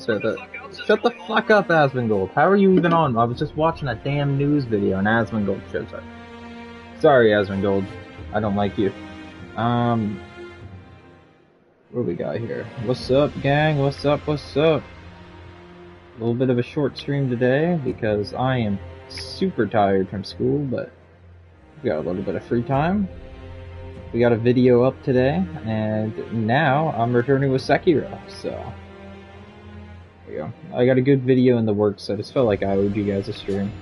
Shut the fuck up, Asmongold. How are you even on? I was just watching a damn news video and Asmongold shows up. Sorry, Asmongold. I don't like you. What do we got here? What's up, gang? What's up? What's up? A little bit of a short stream today because I am super tired from school, but we got a little bit of free time. We got a video up today, and now I'm returning with Sekiro, so... There you go. I got a good video in the works, so I just felt like I owed you guys a stream.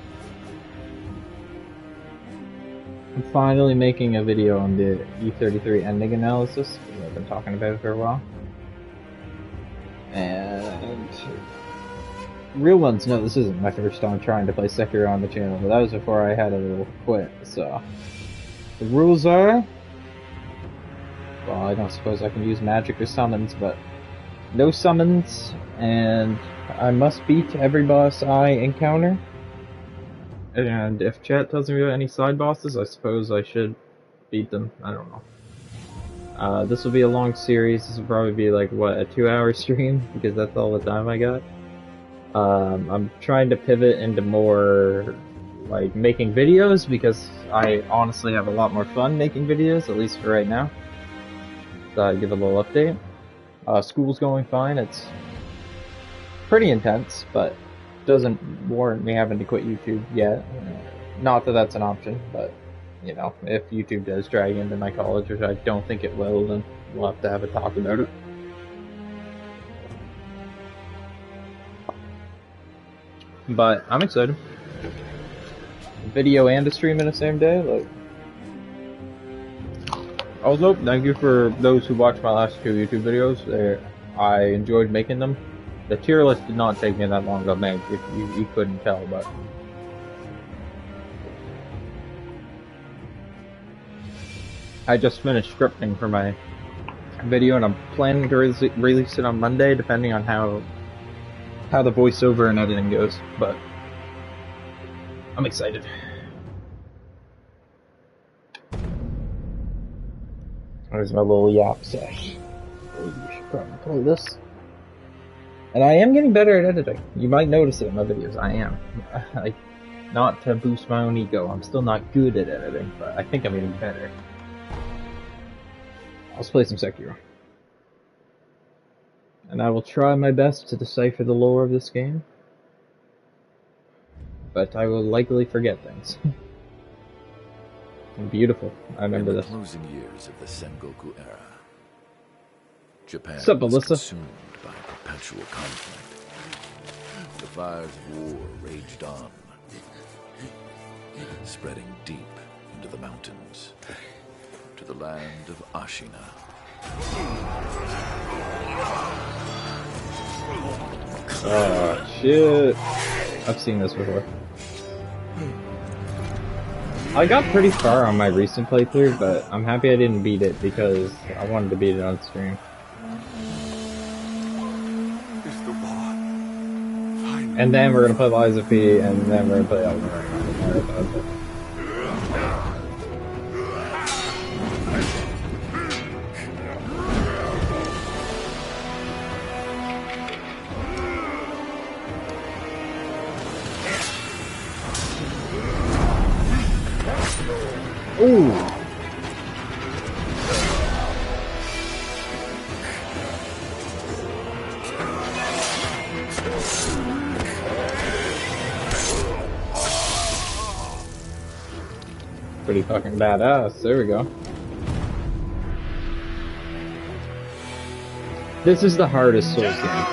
I'm finally making a video on the E33 ending analysis. I've been talking about it for a while. And... real ones know this isn't my first time trying to play Sekiro on the channel, but that was before I had a little quit, so... The rules are... well, I don't suppose I can use magic or summons, but... no summons, and I must beat every boss I encounter. And if chat tells me about any side bosses, I suppose I should beat them. I don't know. This will be a long series. This will probably be like, what, a 2-hour stream? Because that's all the time I got. I'm trying to pivot into more, like, making videos, because I honestly have a lot more fun making videos, at least for right now. So I'll give a little update. School's going fine. It's pretty intense, but doesn't warrant me having to quit YouTube yet. Not that that's an option, but, you know, if YouTube does drag into my college, which I don't think it will, then we'll have to have a talk about it. But I'm excited. Video and a stream in the same day, like... Also, thank you for those who watched my last 2 YouTube videos. I enjoyed making them. The tier list did not take me that long to make, if you couldn't tell, but... I just finished scripting for my video, and I'm planning to release it on Monday, depending on how the voiceover and editing goes, but... I'm excited. There's my little yap sesh. You should probably play this. And I am getting better at editing. You might notice it in my videos. I am. Like, not to boost my own ego. I'm still not good at editing, but I think I'm getting better. Let's play some Sekiro. And I will try my best to decipher the lore of this game. But I will likely forget things. Beautiful. I remember this. Closing years of the Sengoku era. Japan was consumed by perpetual conflict. The fires of war raged on, spreading deep into the mountains, to the land of Ashina. Oh, shit. I've seen this before. I got pretty far on my recent playthrough, but I'm happy I didn't beat it because I wanted to beat it on stream. And then we're gonna play Lies of P, and then we're gonna play Elden Ring. Ooh! Pretty fucking badass. There we go. This is the hardest Souls game.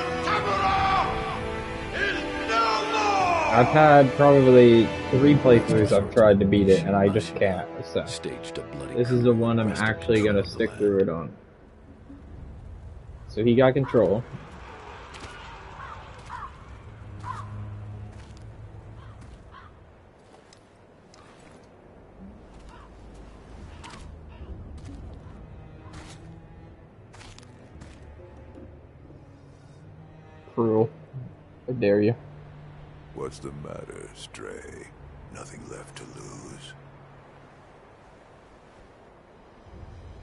I've had probably 3 playthroughs I've tried to beat it, and I just can't. So this is the one I'm actually gonna stick through it on. So he got control. Cruel. I dare you. What's the matter, Stray? Nothing left to lose?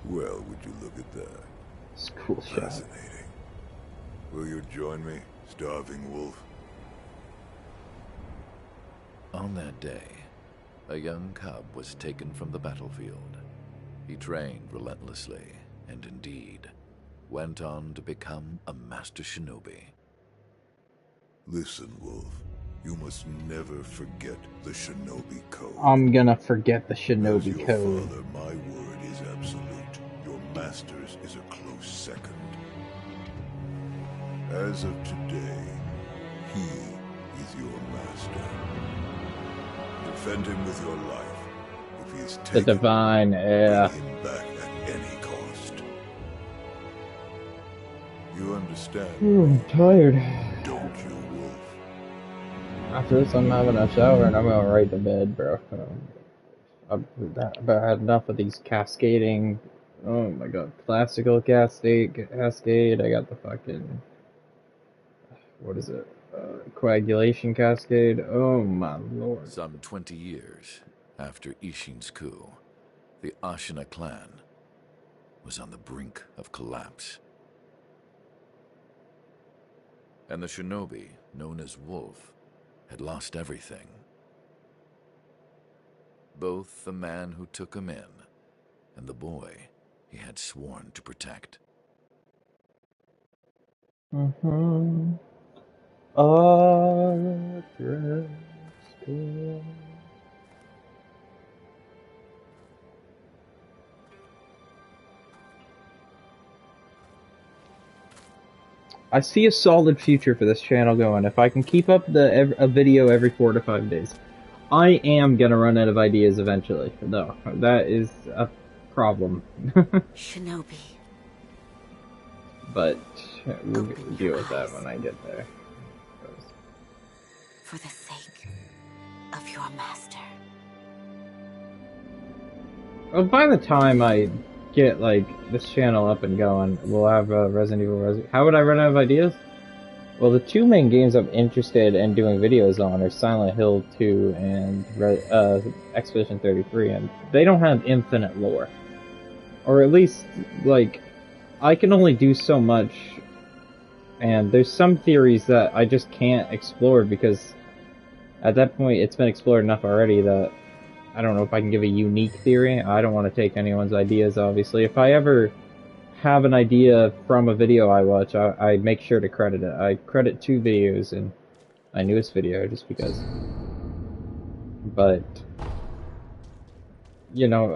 Well, would you look at that? It's a cool shot. Fascinating. Will you join me? Starving wolf. On that day, a young cub was taken from the battlefield. He trained relentlessly, and indeed, went on to become a master shinobi. Listen, Wolf. You must never forget the Shinobi Code. I'm gonna forget the As Shinobi your Code. father, my word is absolute. Your master's is a close second. As of today, he is your master. Defend him with your life. If he is The taken, divine, yeah. bring him back at any cost. You understand? I'm tired. Don't you, Wolf? After this, I'm having a shower and I'm going right to bed, bro. I've about had enough of these cascading. Oh my god, classical cascade. I got the fucking. What is it? Coagulation cascade. Oh my lord. Some 20 years after Ishin's coup, the Ashina clan was on the brink of collapse. And the shinobi, known as Wolf, had lost everything. Both the man who took him in and the boy he had sworn to protect. Mm-hmm. I see a solid future for this channel going. If I can keep up a video every 4 to 5 days. I am gonna run out of ideas eventually, though. That is a problem. Shinobi. But we'll deal with that when I get there. For the sake of your master. Well, by the time I get, like, this channel up and going, we'll have Resident Evil How would I run out of ideas? Well, the two main games I'm interested in doing videos on are Silent Hill 2 and Expedition 33, and they don't have infinite lore. Or at least, like, I can only do so much, and there's some theories that I just can't explore because at that point it's been explored enough already that I don't know if I can give a unique theory. I don't want to take anyone's ideas, obviously. If I ever have an idea from a video I watch, I make sure to credit it. I credit 2 videos in my newest video just because. But, you know,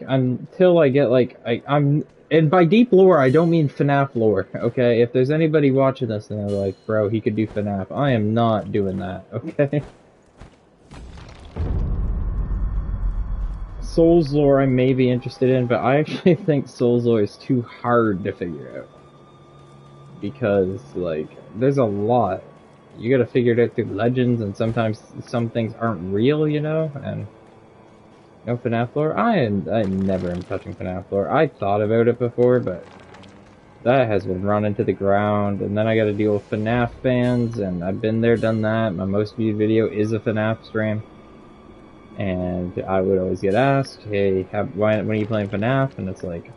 until I get, like, and by deep lore, I don't mean FNAF lore, okay? If there's anybody watching this and they're like, bro, he could do FNAF, I am not doing that, okay? Souls lore I may be interested in, but I actually think Souls lore is too hard to figure out. Because, like, there's a lot. You gotta figure it out through legends, and sometimes some things aren't real, you know? And no FNAF lore? I never am touching FNAF lore. I thought about it before, but that has been run into the ground, and then I gotta deal with FNAF fans, and I've been there, done that. My most viewed video is a FNAF stream. And I would always get asked, hey, when are you playing FNAF? And it's like,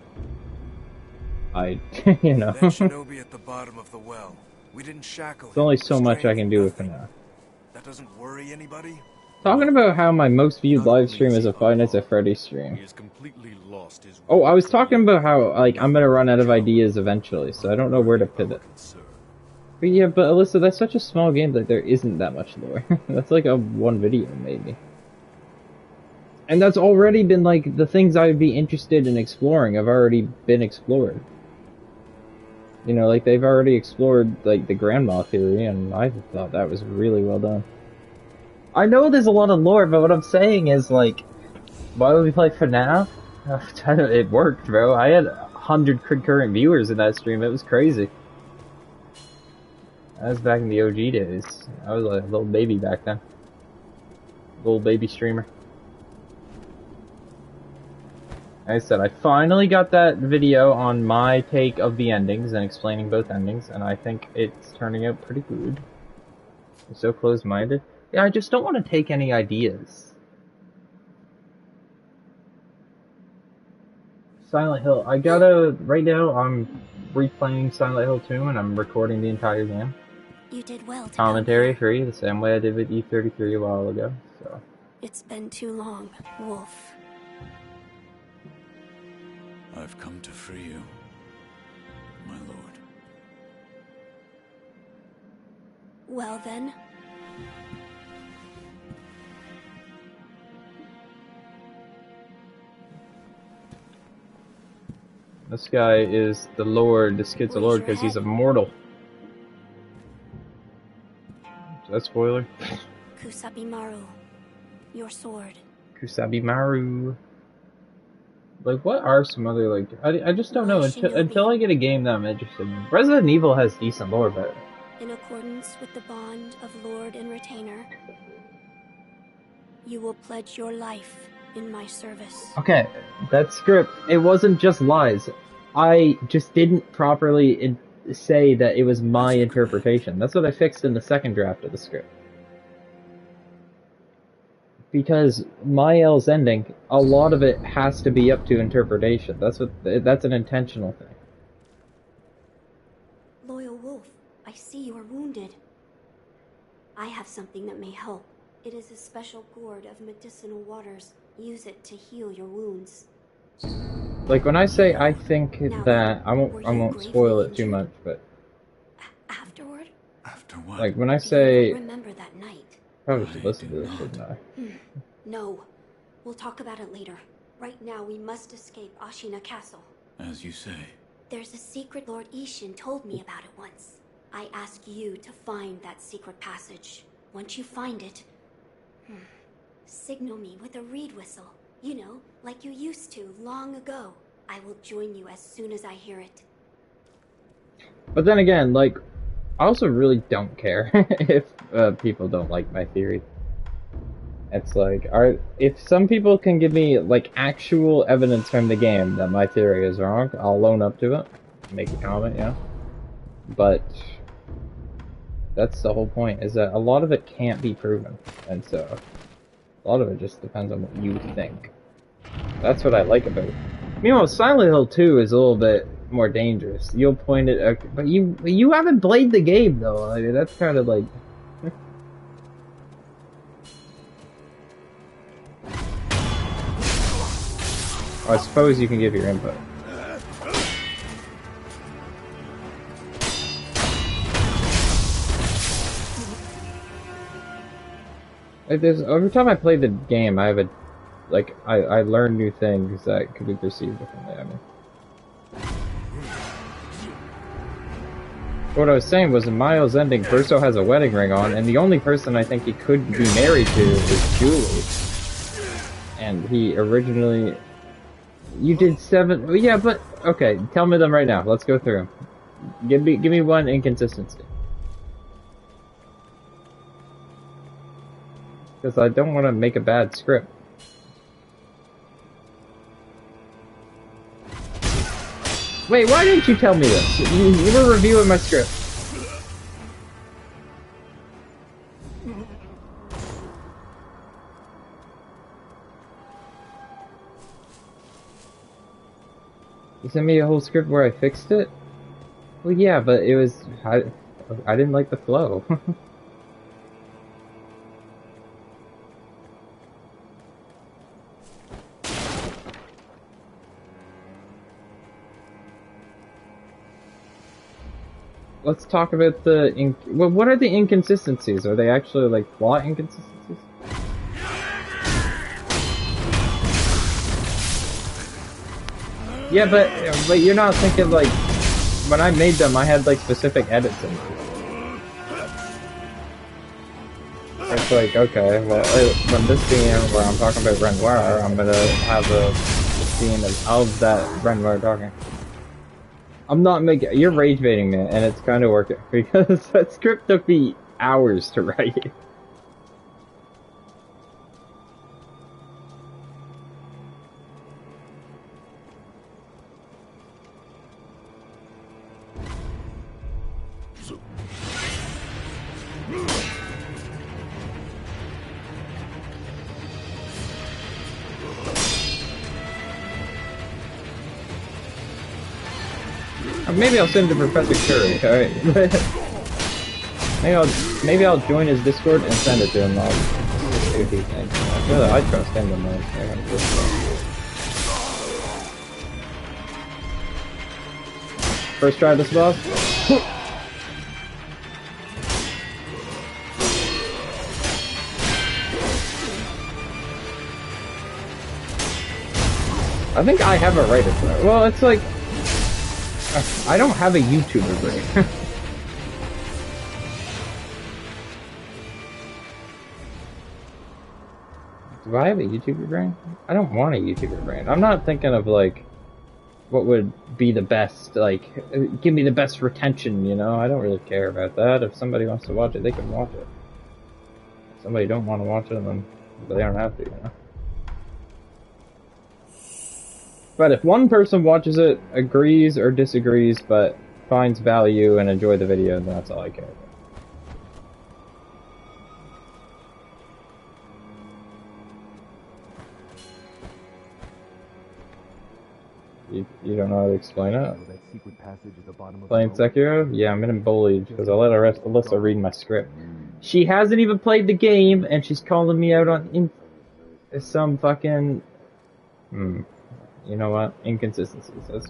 you know. That shinobi at the bottom of the well. We didn't shackle him. There's only so much I can do with Nothing. FNAF. That doesn't worry anybody? Talking about how my most viewed live stream is a Five Nights at Freddy's stream. He has completely lost his Oh, I was talking about how, like, I'm gonna run out of ideas eventually, so I don't know where to pivot. But yeah, but Alyssa, that's such a small game that there isn't that much lore. That's like a one video, maybe. And that's already been, like, the things I would be interested in exploring have already been explored. You know, like, they've already explored, like, the grandma theory, and I thought that was really well done. I know there's a lot of lore, but what I'm saying is, like, why would we play FNAF? It worked, bro. I had 100 concurrent viewers in that stream. It was crazy. That was back in the OG days. I was like a little baby back then. Little baby streamer. Like I said, I finally got that video on my take of the endings and explaining both endings, and I think it's turning out pretty good. I'm so closed-minded. Yeah, I just don't want to take any ideas. Silent Hill. Right now I'm replaying Silent Hill 2 and I'm recording the entire game. You did well to commentary come free, the same way I did with E33 a while ago. So here. It's been too long, Wolf. I've come to free you, my lord. Well then. this guy is the Lord. This kid's a Raise Lord your because he's head. immortal. Is that spoiler? Kusabimaru. Your sword. Kusabimaru. Like, what are some other, like, I just don't know My until I get a game that I'm interested in. Resident Evil has decent lore, but In accordance with the bond of Lord and Retainer, you will pledge your life in my service. okay, that script, it wasn't just lies. I just didn't properly say that it was my interpretation. That's what I fixed in the second draft of the script. Because Mael's ending, a lot of it has to be up to interpretation. That's an intentional thing. Loyal Wolf, I see you are wounded. I have something that may help. It is a special gourd of medicinal waters. Use it to heal your wounds. Like, when I say I think Now that, then, I won't spoil it too much, but Afterward? After what? like, when I Do you say, not remember that night? probably should listen to this, shouldn't I? No. We'll talk about it later. Right now, we must escape Ashina Castle. As you say. There's a secret Lord Ishin told me about it once. I ask you to find that secret passage. Once you find it, signal me with a reed whistle. You know, like you used to long ago. I will join you as soon as I hear it. But then again, like, I also really don't care if people don't like my theory. It's like, if some people can give me, like, actual evidence from the game that my theory is wrong, I'll own up to it. Make a comment, yeah. But that's the whole point, is that a lot of it can't be proven. And so, a lot of it just depends on what you think. That's what I like about it. Meanwhile, Silent Hill 2 is a little bit more dangerous. You'll point it, but you haven't played the game, though. I mean, that's kind of like... I suppose you can give your input. Like, every time I play the game, I have I learn new things that could be perceived differently. I mean, what I was saying was, in Miles' ending, Verso has a wedding ring on, and the only person I think he could be married to is Julie. And he originally... You did 7... Yeah, but... Okay, tell me them right now. Let's go through them. Give me one inconsistency. Because I don't want to make a bad script. Wait, why didn't you tell me this? You were reviewing my script. You sent me a whole script where I fixed it? Well, yeah, but it was... I didn't like the flow. Let's talk about the... Well, what are the inconsistencies? Are they actually, like, plot inconsistencies? Yeah, but you're not thinking, like... When I made them, I had, like, specific edits in them. It's like, okay, well, when this scene where I'm talking about Renoir, I'm gonna have a scene of that Renoir talking. I'm not making... You're rage baiting me, and it's kind of working, because that script took me hours to write. Maybe I'll send it to Professor Curry, alright? Maybe I'll join his Discord and send it to him. I'll see what he thinks. I trust him the most. First try this boss. I think I have it right at that. Well, it's like I don't have a YouTuber brain. Do I have a YouTuber brain? I don't want a YouTuber brain. I'm not thinking of like what would be the best, like give me the best retention, you know? I don't really care about that. If somebody wants to watch it, they can watch it. If somebody don't want to watch it, then they don't have to, you know? But if one person watches it, agrees or disagrees, but finds value and enjoy the video, then that's all I care about. You don't know how to explain it? Playing Sekiro? Yeah, I'm getting bullied because I let Alyssa read my script. She hasn't even played the game, and she's calling me out on some fucking... You know what? Inconsistencies. That's...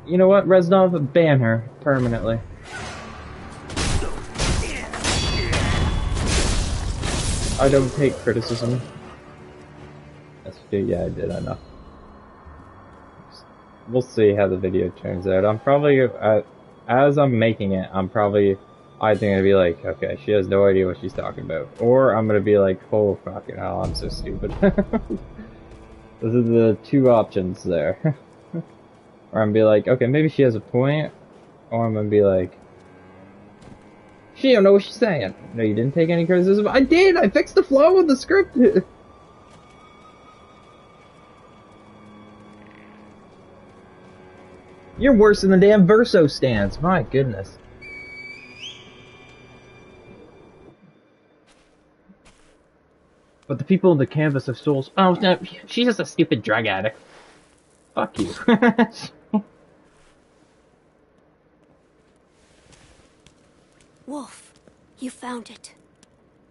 You know what, Reznov? Ban her permanently. I don't take criticism. Yeah, I did, I know. We'll see how the video turns out. I'm probably, as I'm making it, I'm probably either gonna be like, okay, she has no idea what she's talking about. Or I'm gonna be like, oh fucking hell, I'm so stupid. Those are the two options there. Or I'm gonna be like, okay, maybe she has a point. Or I'm gonna be like, she don't know what she's saying. No, you didn't take any criticism. I did! I fixed the flow of the script! You're worse than the damn Verso stands. My goodness. But the people in the canvas of souls. Oh, no, she's just a stupid drug addict. Fuck you. Wolf, you found it.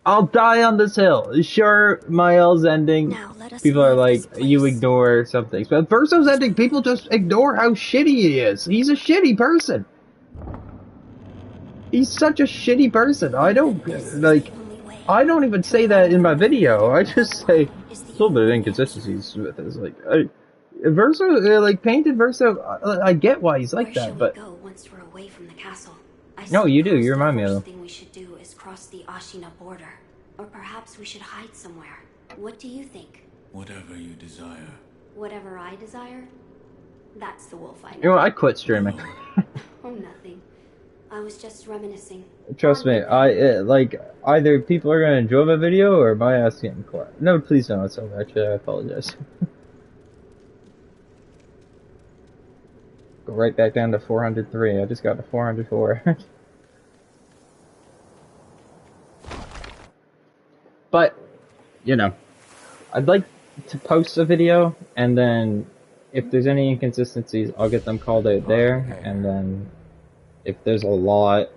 I'll die on this hill. Sure, Mael's ending. Now, let us people are like, leave this place. you ignore some things. But Verso's ending, people just ignore how shitty he is. He's a shitty person. He's such a shitty person. I don't, like, I don't even say that in my video. I just say, there's a little bit of inconsistencies with it. It's like, Verso, like, painted Verso, I get why he's like that, but... Where shall we go once we're away from the castle? No, you do. You remind me of The them. first thing we should do is cross the Ashina border. Or perhaps we should hide somewhere. What do you think? Whatever you desire. Whatever I desire? That's the wolf I know. You know what? I quit streaming. Oh, nothing. I was just reminiscing. Trust me, like, either people are gonna enjoy my video or my ass getting quiet. No, please don't. So actually, I apologize. Go right back down to 403. I just got to 404. But, you know, I'd like to post a video, and then if there's any inconsistencies, I'll get them called out there, and then if there's a lot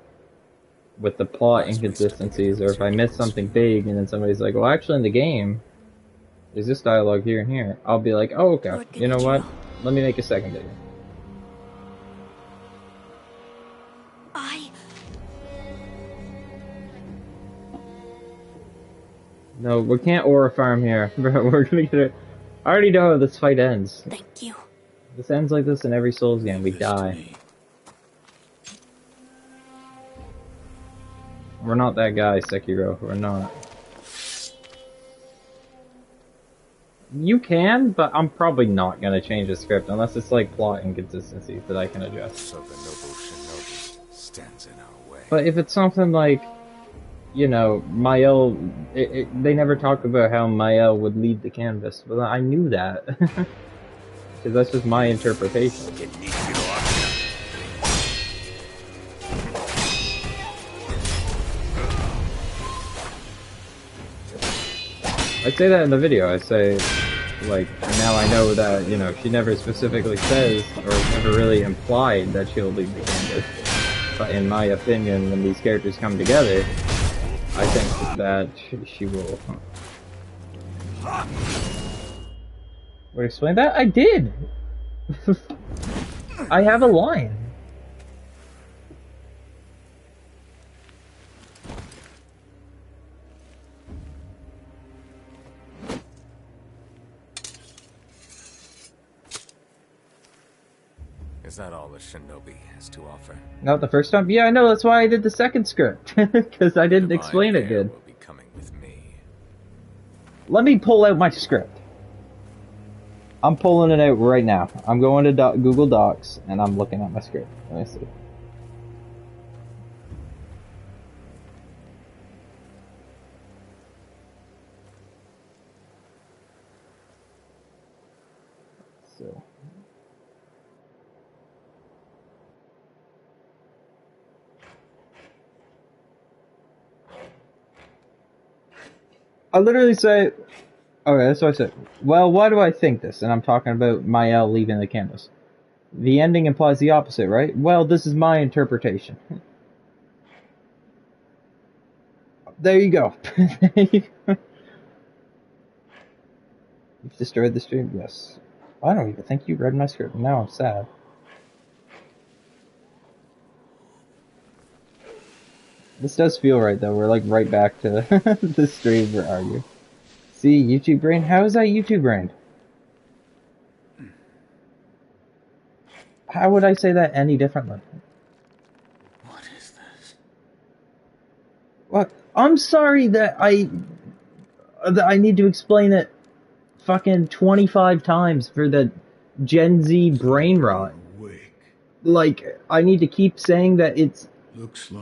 with the plot inconsistencies, or if I miss something big, and then somebody's like, well, actually in the game, there's this dialogue here and here, I'll be like, oh, okay, you know what? Let me make a second video. No, we can't aura farm here. We're gonna get it. I already know how this fight ends. Thank you. This ends like this in every Souls game. We die. We're not that guy, Sekiro. We're not. You can, but I'm probably not gonna change the script unless it's like plot inconsistencies that I can adjust. But if it's something like, you know, Mael, they never talk about how Mael would lead the canvas. Well, I knew that. Because that's just my interpretation. I say that in the video. I say, like, now I know that, you know, she never specifically says, or never really implied that she'll lead the canvas. but in my opinion, when these characters come together, I think that she will. Would explain that? I did! I have a line. Is that all the shinobi has to offer? Not the first time? Yeah, I know, that's why I did the second script. Because I didn't explain it good. Will be coming with me. Let me pull out my script. I'm pulling it out right now. I'm going to Google Docs, and I'm looking at my script. Let me see. So. I literally say, okay, that's what I said. Well, why do I think this? And I'm talking about Mael leaving the canvas. The ending implies the opposite, right? Well, this is my interpretation. There you go. You've destroyed the stream? Yes. I don't even think you read my script. Now I'm sad. This does feel right, though. We're like right back to the stream we're arguing. See, YouTube brain? How is that YouTube brain? How would I say that any differently? What is this? What? I'm sorry that I need to explain it fucking 25 times for the Gen Z brain rot. Like, I need to keep saying that it's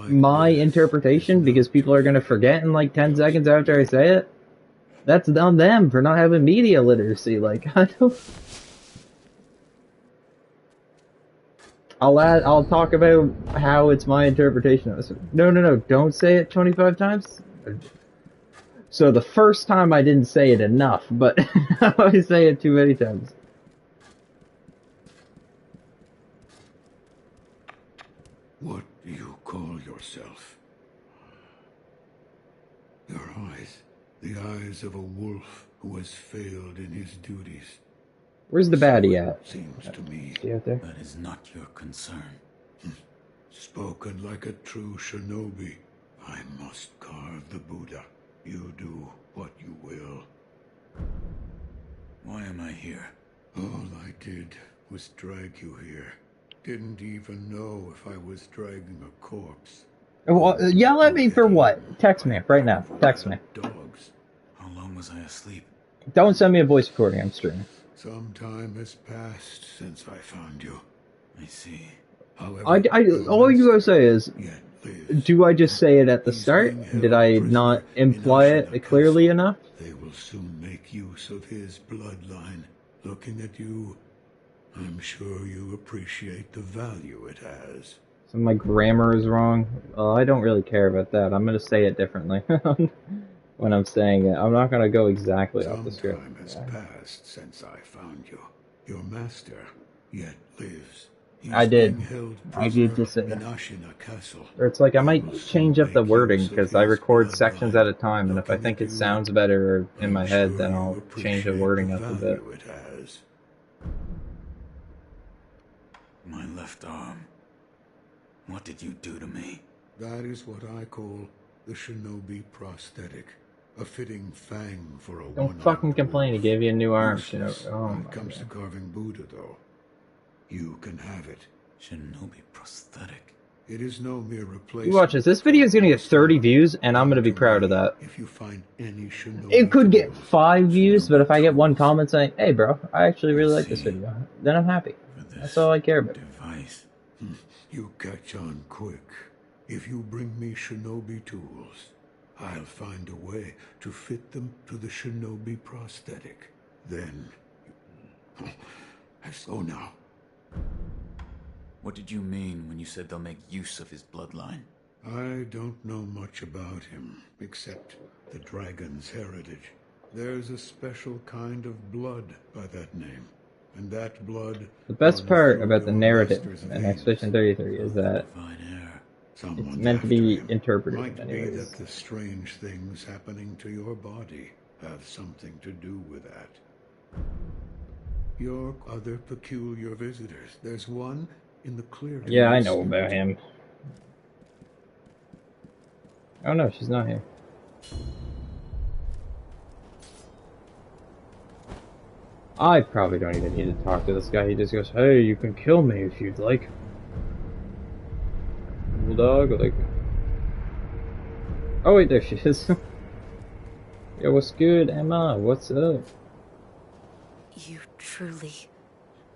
my interpretation because people are gonna forget in like 10 seconds after I say it. That's on them for not having media literacy. Like, I don't. I'll talk about how it's my interpretation of this. No, don't say it 25 times. So the first time I didn't say it enough, but I say it too many times. What do you call yourself? Your eyes. The eyes of a wolf who has failed in his duties. Where's the baddie at? Seems to me. See out there? That is not your concern. Spoken like a true shinobi. I must carve the Buddha. You do what you will. Why am I here? All I did was drag you here. Didn't even know if I was dragging a corpse. Well, yell at me for what? Text me right now. Text me. Dogs. How long was I asleep? Don't send me a voice recording. I'm streaming. Some time has passed since I found you. I see. However, all you gotta say is, yet lives. do I just say it at the start? Did I not imply it clearly enough? They will soon make use of his bloodline. Looking at you, I'm sure you appreciate the value it has. So my grammar is wrong. I don't really care about that. I'm gonna say it differently when I'm saying it. I'm not gonna go exactly off the script. Some time has passed since I found you. Your master yet lives. He's I did. being held I did prisoner just say in that. Ashina Castle. Or it's like I might Will change soon up the make wording use of because I his record bloodline. sections at a time, and if I Looking think at it you, sounds better in my I'm head, sure then you I'll change the appreciate wording the up a bit. value it has. My left arm. What did you do to me? That is what I call the shinobi prosthetic. A fitting fang for a Don't one-armed fucking complain. He wolf. gave you a new arm. You know. Useless Oh when my it comes to God. carving Buddha, though. You can have it. Shinobi prosthetic. It is no mere replacement. You watch this. This video is gonna get 30 views, and I'm gonna be proud of that. If you find any shinobi It could get tools, 5 views, but if I get one tools, comment saying, "Hey, bro, I actually really like this See. video," then I'm happy. For this That's all I care about. device. you catch on quick. If you bring me shinobi tools, I'll find a way to fit them to the shinobi prosthetic. Then... Let's go now. What did you mean when you said they'll make use of his bloodline? I don't know much about him, except the dragon's heritage. There's a special kind of blood by that name, and that blood... The best runs part through about the your narrative master's in veins. Expedition 33 is that Divine air. Someone's meant to after be him. interpreted Might be anyways. that the strange things happening to your body have something to do with that. Your other peculiar visitors. There's one in the clearing. Yeah, I know about him. Oh no, she's not here. I probably don't even need to talk to this guy. He just goes, "Hey, you can kill me if you'd like." Bulldog, like. Oh wait, there she is. Yo, what's good, Emma? What's up? You truly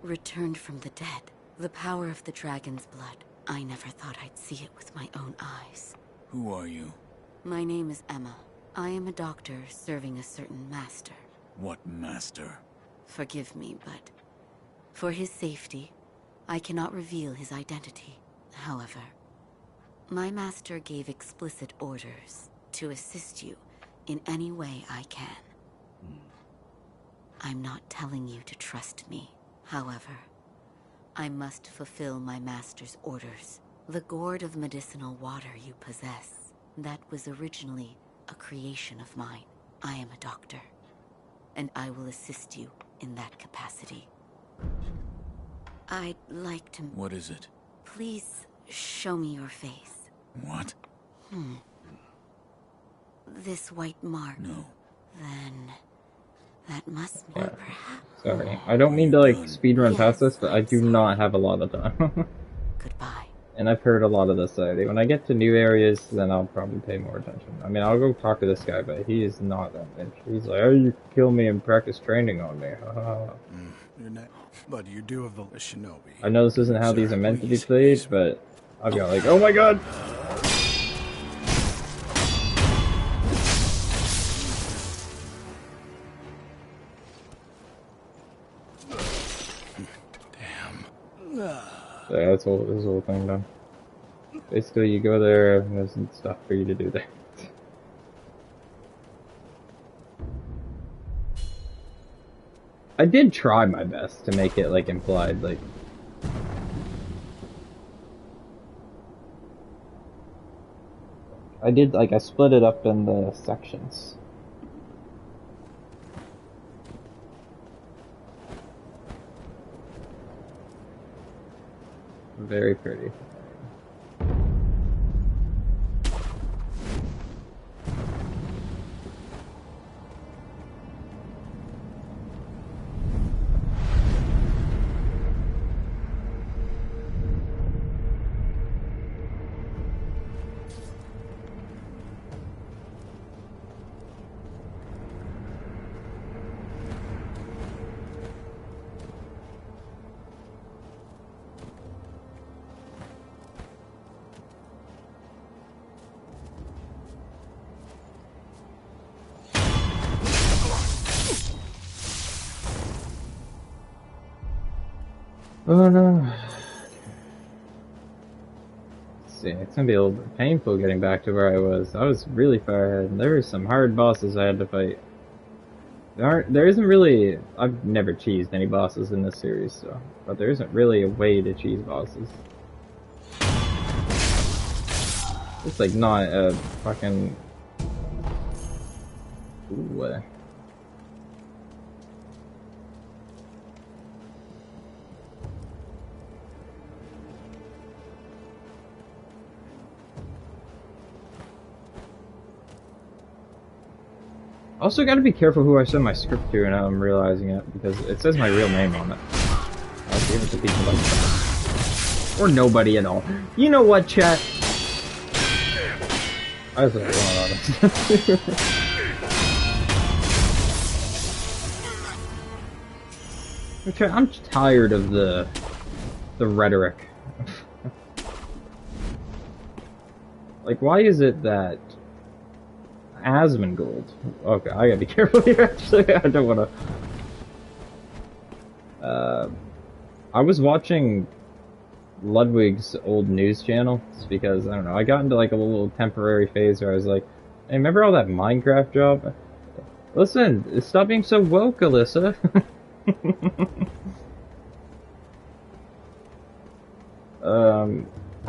returned from the dead. The power of the dragon's blood. I never thought I'd see it with my own eyes. Who are you? My name is Emma. I am a doctor serving a certain master. What master? Forgive me, but for his safety, I cannot reveal his identity. However, my master gave explicit orders to assist you in any way I can. I'm not telling you to trust me. However, I must fulfill my master's orders. The gourd of medicinal water you possess, that was originally a creation of mine. I am a doctor, and I will assist you in that capacity. I'd like to... What is it? Please show me your face. What? This white mark. No. Then... that must be perhaps... Sorry, I don't mean to like speedrun past this, but I do not have a lot of time. Goodbye. And I've heard a lot of this already. When I get to new areas, then I'll probably pay more attention. I mean, I'll go talk to this guy, but he is not that interested. He's like, "Oh, you kill me and practice training on me." You're not, but you do have the shinobi. I know this isn't how these are meant to be played, but I've got like, oh my god! So yeah, that's all this whole thing done. Basically, you go there, and there's some stuff for you to do there. I did try my best to make it like implied, like. I did like I split it up in the sections. Very pretty. Oh no. Let's see, it's gonna be a little bit painful getting back to where I was. I was really far ahead, and there were some hard bosses I had to fight. There isn't really... I've never cheesed any bosses in this series, so... But there isn't really a way to cheese bosses. It's like not a fucking... Ooh, Also, gotta be careful who I send my script to, and now I'm realizing it, because it says my real name on it. I'll give it to people like that. Or nobody at all. You know what, chat? I was like, chat, I'm tired of the rhetoric. Like, why is it that Asmongold. Okay, I gotta be careful here, actually. I don't wanna... I was watching Ludwig's old news channel, just because, I don't know, I got into like a little temporary phase where I was like, hey, remember all that Minecraft job? Listen, stop being so woke, Alyssa.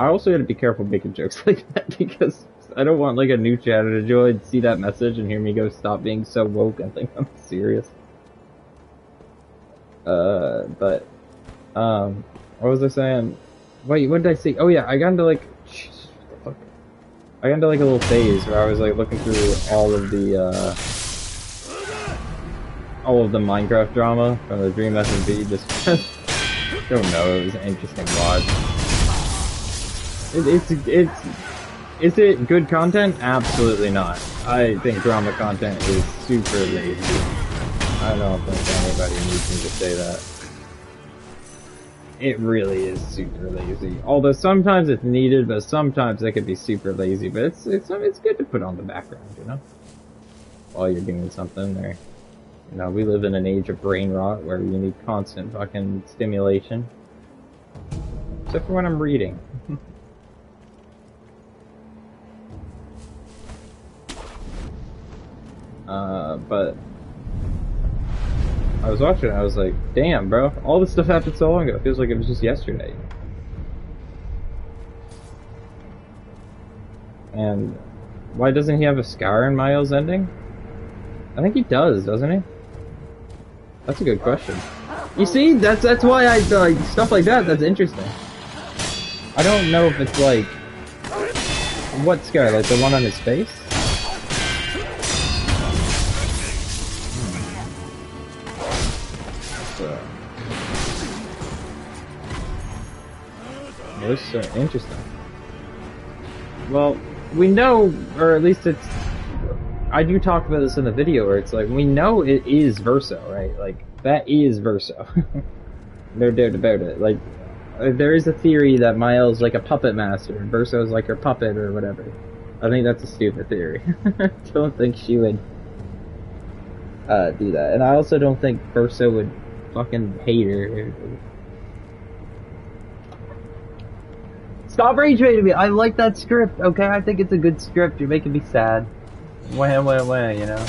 I also gotta be careful making jokes like that because I don't want like a new chatter to join, see that message and hear me go stop being so woke and think I'm serious. But what was I saying? Wait, what did I say? Oh yeah, I got into like, fuck. I got into like a little phase where I was like looking through all of the Minecraft drama from the Dream FMV just because, I don't know, it was an interesting watch. Is it good content? Absolutely not. I think drama content is super lazy. I don't think anybody needs me to say that. It really is super lazy. Although sometimes it's needed, but sometimes it can be super lazy. But it's good to put on the background, you know, while you're doing something. Or, you know, we live in an age of brain rot where you need constant fucking stimulation. Except for when I'm reading. But I was watching it, I was like, damn, bro, all this stuff happened so long ago. It feels like it was just yesterday. And why doesn't he have a scar in Miles' ending? I think he does, doesn't he? That's a good question. You see, that's why I like stuff like that. That's interesting. I don't know if it's like what scar, like the one on his face. This is interesting. Well, we know, or at least it's. I do talk about this in the video where it's like we know it is Verso, right? Like that is Verso. No doubt about it. Like there is a theory that Miles is like a puppet master, and Verso is like her puppet or whatever. I think that's a stupid theory. I don't think she would do that, and I also don't think Verso would fucking hate her. Stop rage baiting me! I like that script, okay? I think it's a good script. You're making me sad. Wah, you know?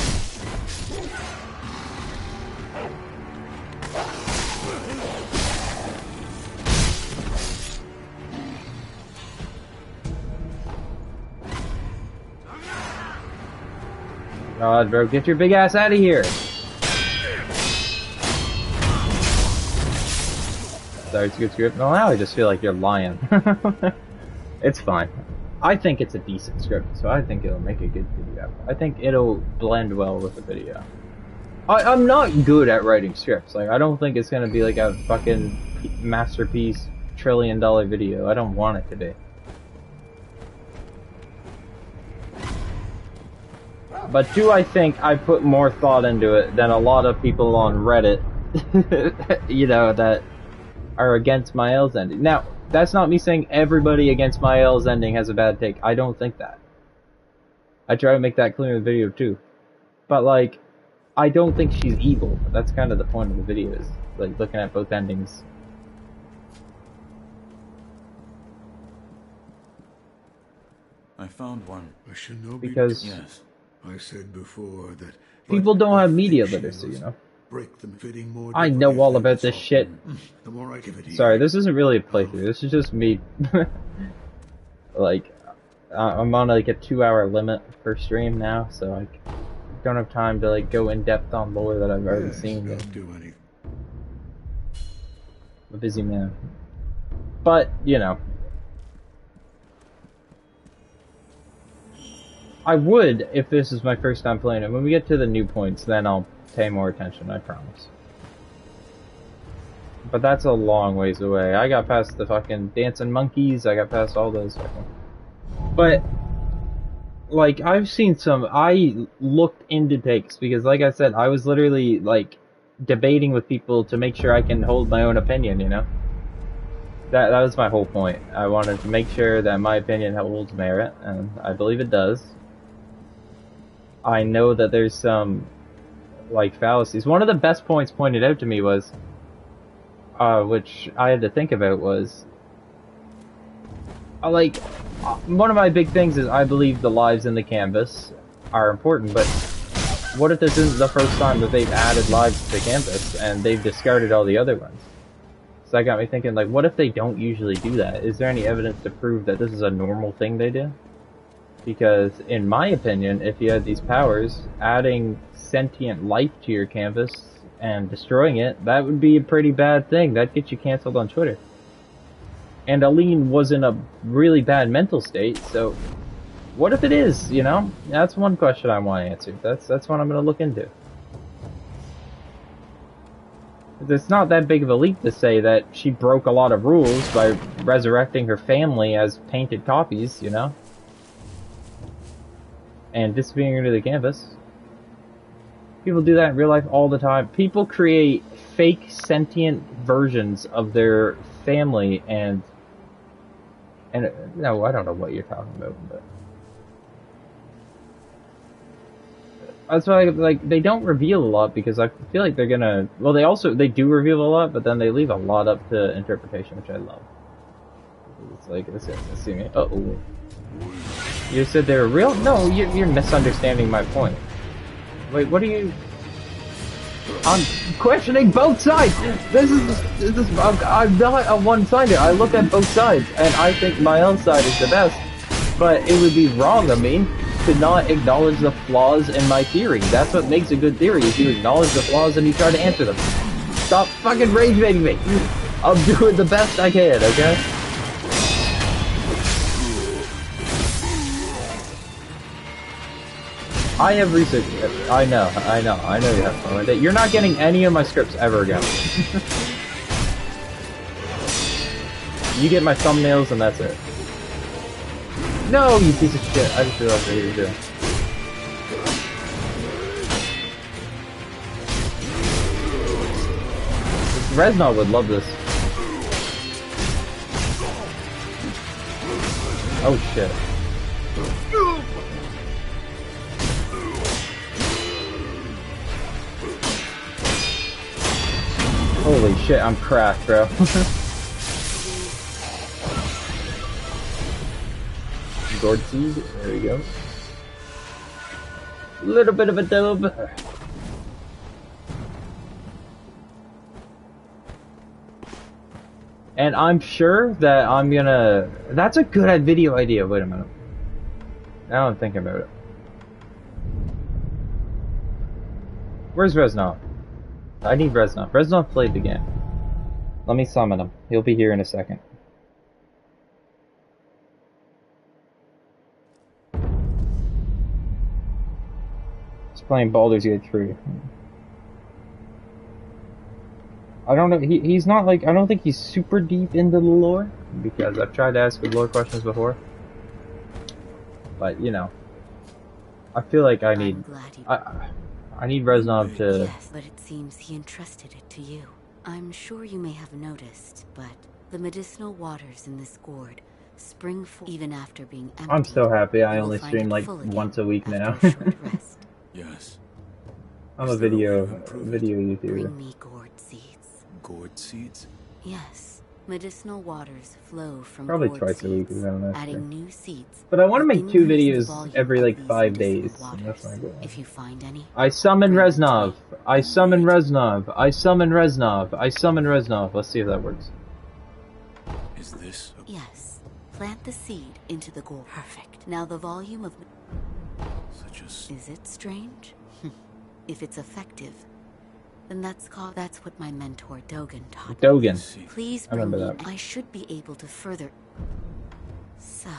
God, bro, get your big ass out of here! Sorry, it's a good script. Well, now I just feel like you're lying. It's fine. I think it's a decent script, so I think it'll make a good video. I think it'll blend well with the video. I'm not good at writing scripts. Like, I don't think it's gonna be like a fucking masterpiece, $1 trillion video. I don't want it to be. But do I think I put more thought into it than a lot of people on Reddit, you know, that are against Miles' ending. Now, that's not me saying everybody against Miles' ending has a bad take. I don't think that. I try to make that clear in the video too. But like, I don't think she's evil. That's kind of the point of the video, is like looking at both endings. I found one. A shinobi. Because yes. I said before that people don't have media literacy, you know. Break them fitting more. I know all about this shit. The more I give it. Sorry, this isn't really a playthrough. This is just me. Like, I'm on like a 2-hour limit per stream now, so I don't have time to like go in depth on lore that I've already seen. Don't do anything. I'm a busy man. But, you know. I would, if this is my first time playing it. When we get to the new points, then I'll pay more attention, I promise. But that's a long ways away. I got past the fucking dancing monkeys, I got past all those fucking... But, like, I've seen some... I looked into takes, because like I said, I was literally, like, debating with people to make sure I can hold my own opinion, you know? That was my whole point. I wanted to make sure that my opinion holds merit, and I believe it does. I know that there's some, like, fallacies. One of the best points pointed out to me was, which I had to think about was, like, one of my big things is I believe the lives in the canvas are important, but what if this isn't the first time that they've added lives to the canvas and they've discarded all the other ones? So that got me thinking, like, what if they don't usually do that? Is there any evidence to prove that this is a normal thing they do? Because, in my opinion, if you had these powers, adding sentient life to your canvas and destroying it, that would be a pretty bad thing. That'd get you canceled on Twitter. And Aline was in a really bad mental state, so what if it is, you know? That's one question I want answered. That's what I'm going to look into. It's not that big of a leap to say that she broke a lot of rules by resurrecting her family as painted copies, you know? And disappearing into the canvas. People do that in real life all the time. People create fake sentient versions of their family and no, I don't know what you're talking about, but that's why, like, they don't reveal a lot because I feel like they're gonna. Well, they do reveal a lot, but then they leave a lot up to interpretation, which I love. It's like, let's see me. Uh-oh. You said they were real? No, you're misunderstanding my point. Wait, what are you? I'm questioning both sides. This is. I'm not a one-sided. I look at both sides, and I think my own side is the best. But it would be wrong of me to not acknowledge the flaws in my theory. That's what makes a good theory, is you acknowledge the flaws and you try to answer them. Stop fucking rage baiting me. I'm doing the best I can, okay? I have research. I know you have fun with it. You're not getting any of my scripts ever again. You get my thumbnails and that's it. No, you piece of shit. I just realized what you were doing. Reznov would love this. Oh shit. Holy shit, I'm cracked, bro. Gourd seed, there we go. A little bit of a dub. And I'm sure that I'm gonna... That's a good video idea, wait a minute. Now I'm thinking about it. Where's Reznov? I need Reznov. Reznov played the game. Let me summon him. He'll be here in a second. He's playing Baldur's Gate 3. I don't know, he's not like, I don't think he's super deep into the lore, because I've tried to ask him lore questions before. But, you know, I feel like I need, I need Reznov to... Yes, but it seems he entrusted it to you. I'm sure you may have noticed, but the medicinal waters in this gourd spring forth even after being emptied. I'm so happy I only stream like once a week now. Yes. I'm a video YouTuber. Bring me gourd seeds. Gourd seeds? Yes. Medicinal waters flow from probably gourd twice a week is honest. adding new seeds. But I want to make 2 videos every like 5 days. That's my goal. If you find any, I summon Reznov. I summon Reznov. I summon Reznov. I summon Reznov. Let's see if that works. Is this? Yes. Plant the seed into the gourd. Perfect. Now the volume of... Such as... Is it strange? If it's effective, then that's what my mentor Dogen taught me. Dogen. Please I bring remember me. that. I should be able to further. So,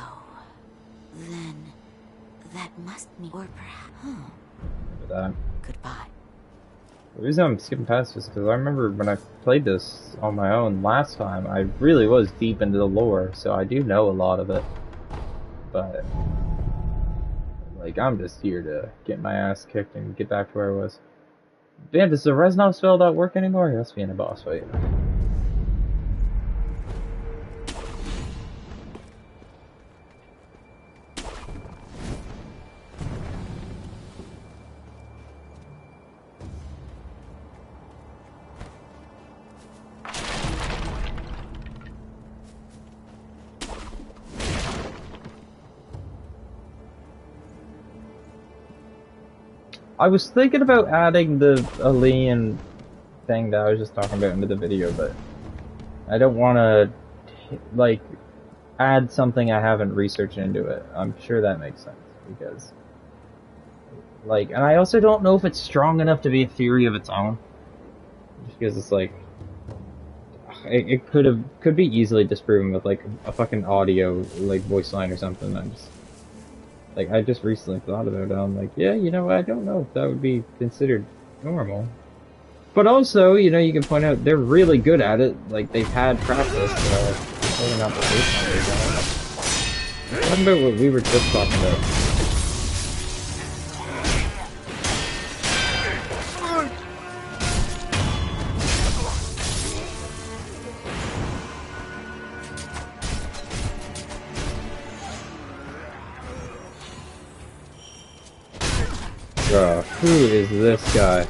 then, that must mean, or perhaps, Goodbye. The reason I'm skipping past this is because I remember when I played this on my own last time, I really was deep into the lore, so I do know a lot of it. But, like, I'm just here to get my ass kicked and get back to where I was. Man, does the Reznov spell not work anymore? He must be in a boss fight. I was thinking about adding the alien thing that I was just talking about into the video, but I don't want to, like, add something I haven't researched into it. I'm sure that makes sense, because, like, and I also don't know if it's strong enough to be a theory of its own. Just because it's like, it could be easily disproven with, like, a fucking audio, like, voice line or something. I just recently thought about it. I'm like, yeah, you know, I don't know if that would be considered normal. But also, you know, you can point out they're really good at it. Like, they've had practice, probably not the first time they've done it. Talking about what we were just talking about. Bruh, who is this guy?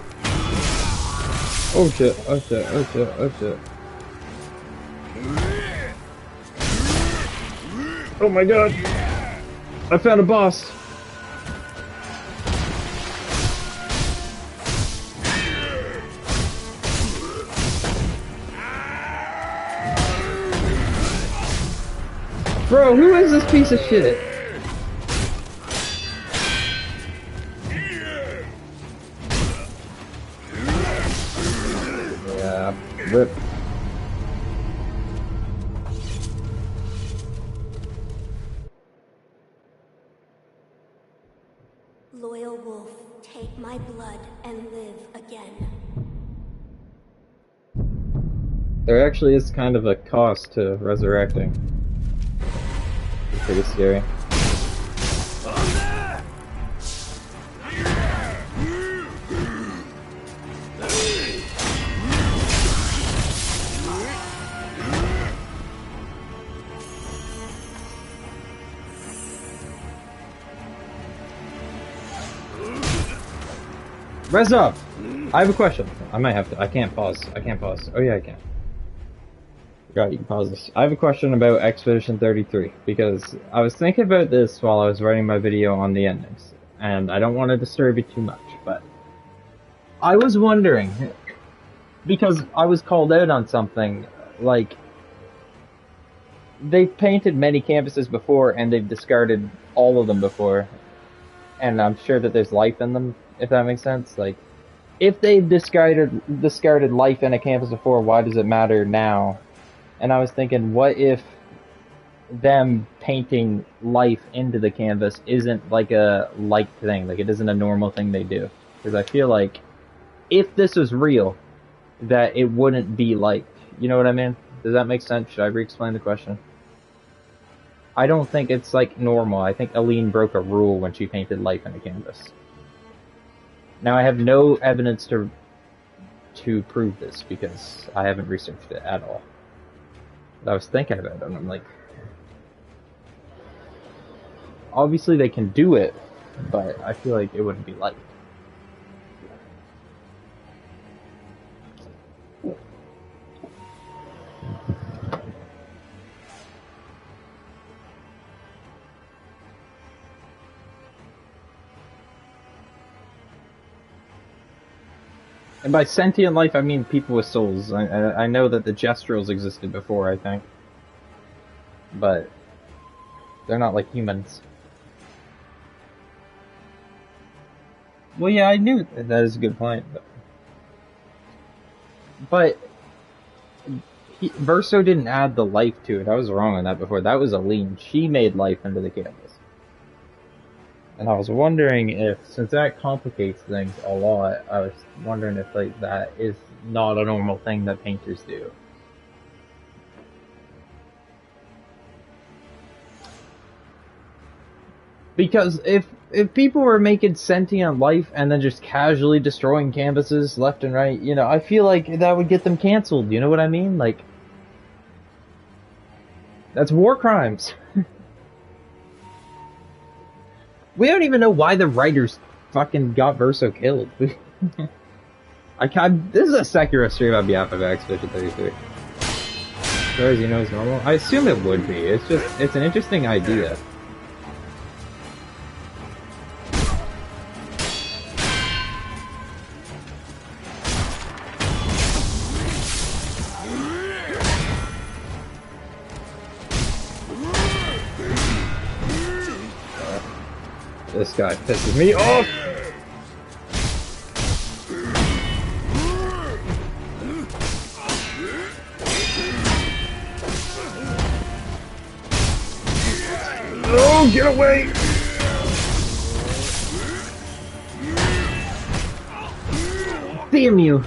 Oh shit, oh shit, oh shit, oh shit. Oh my god! I found a boss! Bro, who is this piece of shit? Yeah, rip. Loyal wolf, take my blood and live again. There actually is kind of a cost to resurrecting. It's pretty scary. Res up! I have a question. I might have to. I can't pause. I can't pause. Oh yeah, I can. Forgot you can pause this. I have a question about Expedition 33, because I was thinking about this while I was writing my video on the endings, and I don't want to disturb you too much, but I was wondering, because I was called out on something, like, they've painted many canvases before, and they've discarded all of them before, and I'm sure that there's life in them, if that makes sense. Like, if they've discarded life in a canvas before, why does it matter now? And I was thinking, what if them painting life into the canvas isn't like a liked thing, like it isn't a normal thing they do? Because I feel like if this was real, that it wouldn't be liked. You know what I mean? Does that make sense? Should I re-explain the question? I don't think it's like normal. I think Aline broke a rule when she painted life in a canvas. Now I have no evidence to prove this because I haven't researched it at all. But I was thinking about it and I'm like, obviously they can do it, but I feel like it wouldn't be liked. And by sentient life, I mean people with souls. I know that the Gestrals existed before, I think. But they're not like humans. Well, yeah, I knew that is a good point. But Verso didn't add the life to it. I was wrong on that before. That was Aline. She made life into the canvas. And I was wondering if, since that complicates things a lot, I was wondering if like that is not a normal thing that painters do. Because if people were making sentient life and then just casually destroying canvases left and right, you know, I feel like that would get them canceled. You know what I mean? Like, that's war crimes. We don't even know why the writers fucking got Verso killed. This is a Sekiro stream on behalf of Expedition 33. As far as you know, it's normal. I assume it would be. It's just, it's an interesting idea. This guy pisses me off! Oh, get away! Damn you!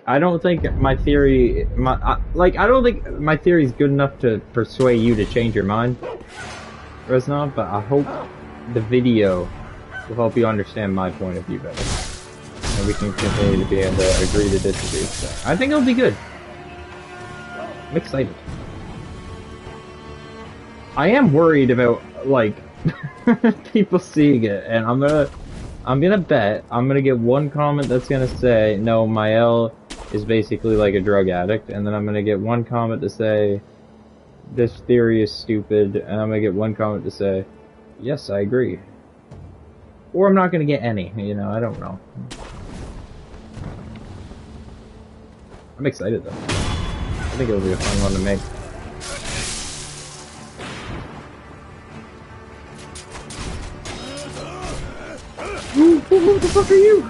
I don't think my theory, I don't think my theory is good enough to persuade you to change your mind, Resna, but I hope the video will help you understand my point of view better. And we can continue to be able to agree to disagree. So I think it'll be good. I'm excited. I am worried about, like, people seeing it, and I'm gonna bet I'm gonna get one comment that's gonna say, no, Mael is basically like a drug addict, and then I'm gonna get one comment to say, this theory is stupid, and I'm gonna get one comment to say, yes, I agree. Or I'm not gonna get any, you know, I don't know. I'm excited though. I think it'll be a fun one to make. Who the fuck are you?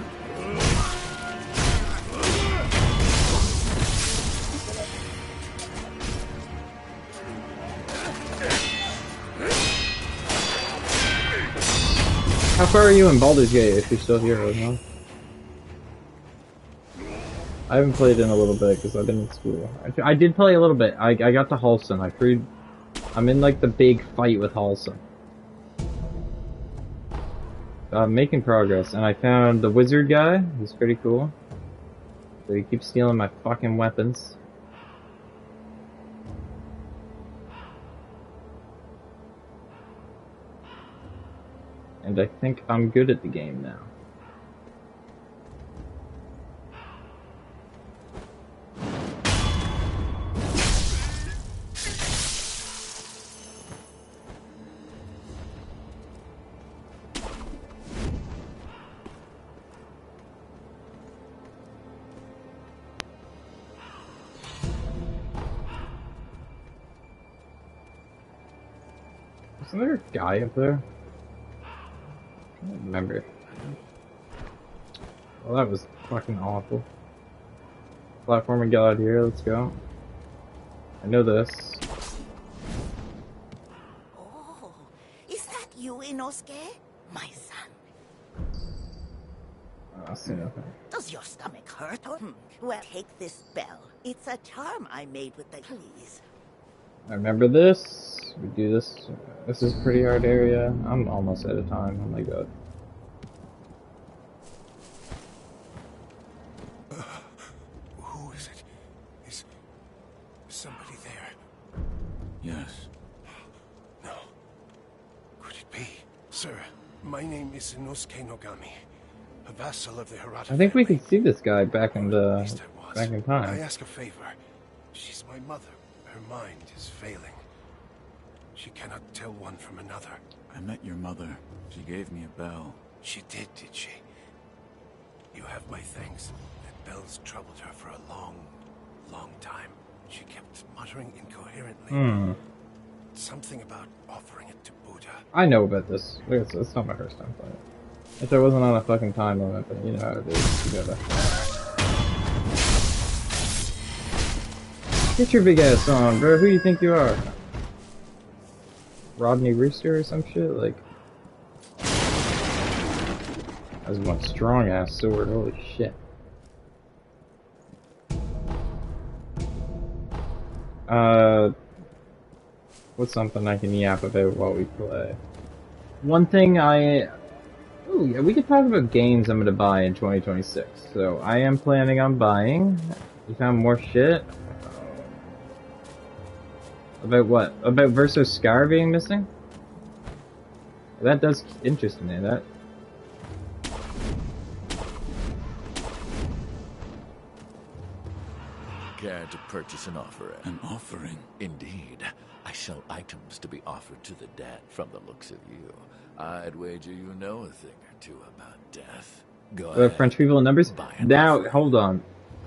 How far are you in Baldur's Gate if you're still here right now? I haven't played in a little bit because I've been in school. I did play a little bit. I got to Halson. I'm in like the big fight with Halson. I'm making progress, and I found the wizard guy. He's pretty cool. So he keeps stealing my fucking weapons. And I think I'm good at the game now. Isn't there a guy up there? I don't remember. Well, that was fucking awful. Platforming god here, let's go. I know this. Oh, is that you, Inosuke? My son. I see nothing. Does your stomach hurt? Well, take this bell. It's a charm I made with the keys. I remember this. We do this. This is a pretty hard area. I'm almost out of time. Oh my god. Who is it? Is somebody there? Yes. No. Could it be? Sir, my name is Inosuke Nogami, a vassal of the Hirata I think we family. can see this guy back in At least I was. back in I time. ask a favor. She's my mother. Her mind is failing. She cannot tell one from another. I met your mother. She gave me a bell. She did she? You have my thanks. That bell's troubled her for a long, long time. She kept muttering incoherently. Something about offering it to Buddha. I know about this. It's not my first time playing it. If I wasn't on a fucking time limit, but you know how it is. You gotta get your big ass on, bro. Who do you think you are? Rodney Rooster or some shit? Like, that was one strong ass sword. Holy shit. What's something I can yap about while we play? One thing ooh, yeah, we could talk about games I'm gonna buy in 2026. So, I am planning on buying. You found more shit? About what? About Versus Scar being missing? That does interest me, that. Care to purchase an offering? An offering? Indeed. I sell items to be offered to the dead from the looks of you. I'd wager you know a thing or two about death. Go ahead. French people in numbers? Now, hold on.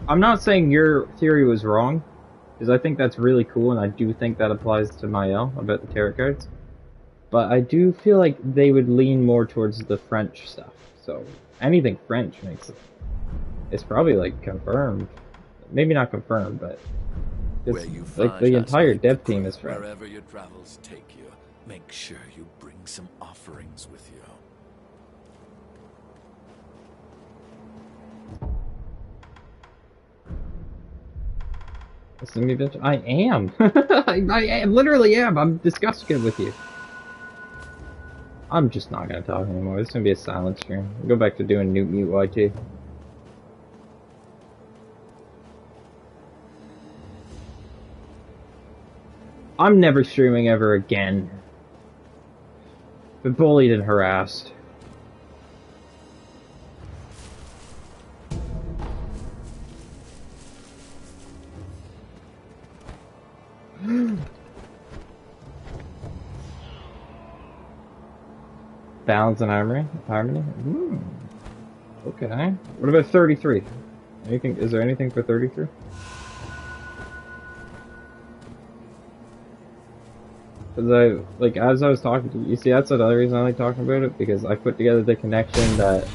I'm not saying your theory was wrong, because I think that's really cool, and I do think that applies to Mael about the tarot cards. But I do feel like they would lean more towards the French stuff. So anything French makes it. It's probably like confirmed. Maybe not confirmed, but it's like the entire dev team is French. Wherever your travels take you, make sure you bring some offerings with you. Listen to me, bitch. I am. I literally am. I'm disgusted with you. I'm just not gonna talk anymore. This is gonna be a silent stream. I'll go back to doing Newt Mute YT. I'm never streaming ever again. Been bullied and harassed. Balance and harmony. Okay. What about 33? Anything? Is there anything for 33? Because as I was talking to you, see, that's another reason I like talking about it, because I put together the connection that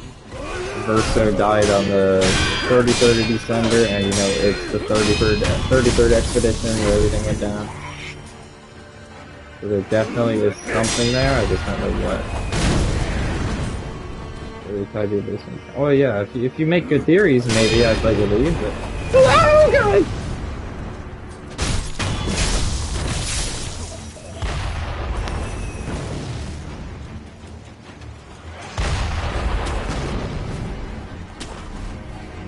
Verso died on the 33rd of December, and you know, it's the 33rd expedition where everything went down. So there definitely is something there, I just don't know what. Really tied to this one. Oh yeah, if you make good theories, maybe I'd let you leave, but... Oh god!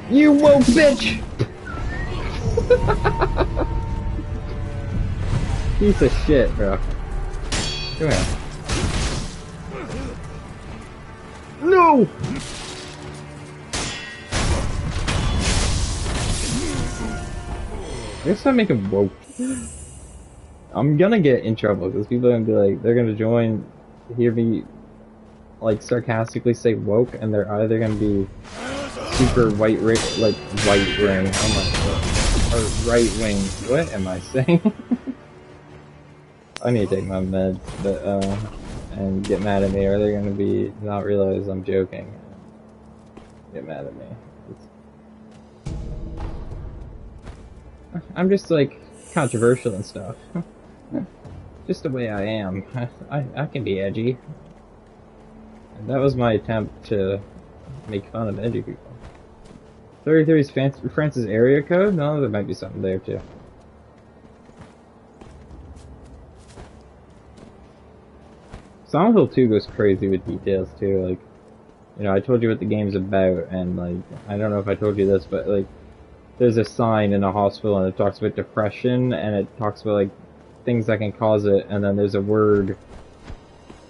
You woke bitch! Piece of shit, bro. Come here. No! I guess I make him woke. I'm gonna get in trouble because people are gonna be like, they're gonna hear me like sarcastically say woke, and they're either gonna be super white ring, oh my god, or right wing. What am I saying? I need to take my meds, but and get mad at me, or they're gonna be not realize I'm joking. Get mad at me. I'm just like controversial and stuff. Just the way I am. I can be edgy. And that was my attempt to make fun of edgy people. 33 is France's area code? No, there might be something there too. Silent Hill 2 goes crazy with details too, like, you know, I told you what the game's about, and like, I don't know if I told you this, but like, there's a sign in a hospital and it talks about depression, and it talks about like, things that can cause it, and then there's a word,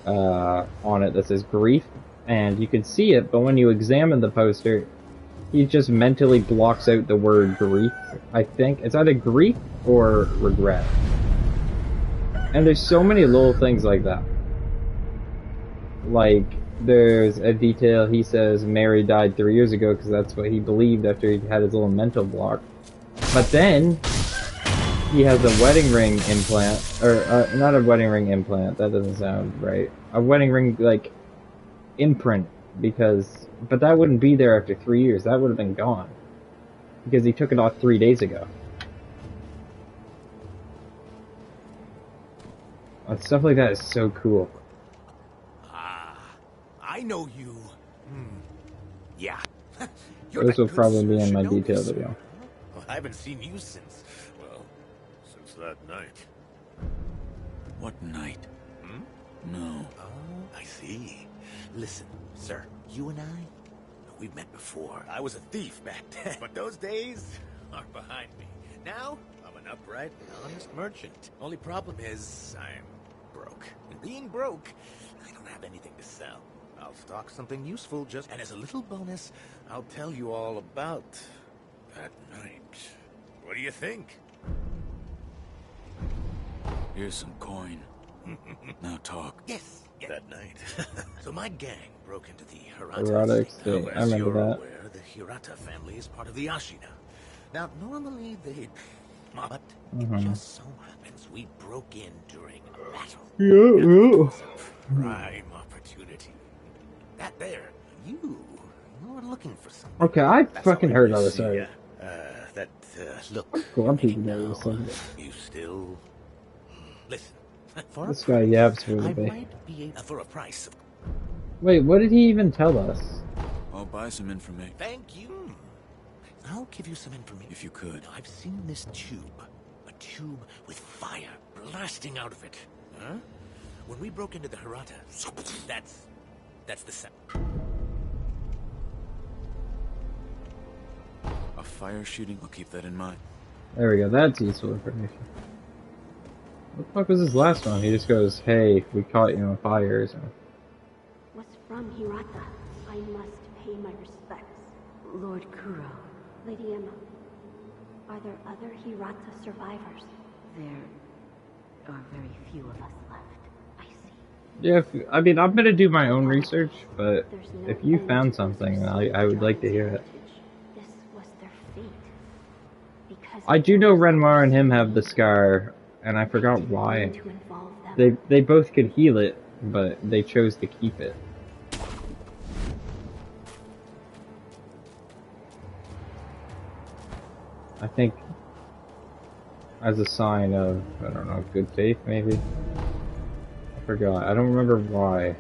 on it that says grief, and you can see it, but when you examine the poster, he just mentally blocks out the word grief, I think. It's either grief or regret. And there's so many little things like that. Like, there's a detail, he says Mary died 3 years ago because that's what he believed after he had his little mental block. But then, he has a wedding ring implant, or not a wedding ring implant, that doesn't sound right. A wedding ring, like, imprint, but that wouldn't be there after 3 years, that would have been gone. Because he took it off 3 days ago. Stuff like that is so cool. I know you. Yeah. This will probably be in my detail video. Well, I haven't seen you since that night. What night? No. Oh, I see. Listen, sir, you and I, we've met before. I was a thief back then, but those days are behind me. Now, I'm an upright and honest merchant. Only problem is, I'm broke. And being broke, I don't have anything to sell. I'll stock something useful just, and as a little bonus, I'll tell you all about that night. What do you think? Here's some coin. Now talk. Yes, that night. So my gang broke into the Hirata Erotic estate. state. Now, I as remember you're that. aware, the Hirata family is part of the Ashina. Now, normally they'd... But it just so happens we broke in during a battle. Yeah. It was a prime opportunity. That there, you're looking for something. Okay, I That's fucking all heard I all this see. already. Look. Grumpy you're making today, now. so- You still... Listen. For This a guy price, yaps really I big. might be able... For a price. Wait, what did he even tell us? I'll buy some information. Thank you. I'll give you some information. If you could. Now, I've seen this tube. A tube with fire blasting out of it. Huh? When we broke into the Hirata, that's the sound. A fire shooting? I'll keep that in mind. There we go, that's useful information. What the fuck was his last one? He just goes, hey, we caught you on fire or something. Was from Hirata. I must pay my respects. Lord Kuro, Lady Emma, are there other Hirata survivors? there are very few of us left. I see. Yeah, I mean, I'm gonna do my own research, but There's no if you end found to something, Mr. I would like to hear it. heritage. This was their fate. Because I do know Renoir and him have the scar, and I forgot why. to involve them. They both could heal it, but they chose to keep it. I think as a sign of, I don't know, good faith maybe? I forgot. I don't remember why.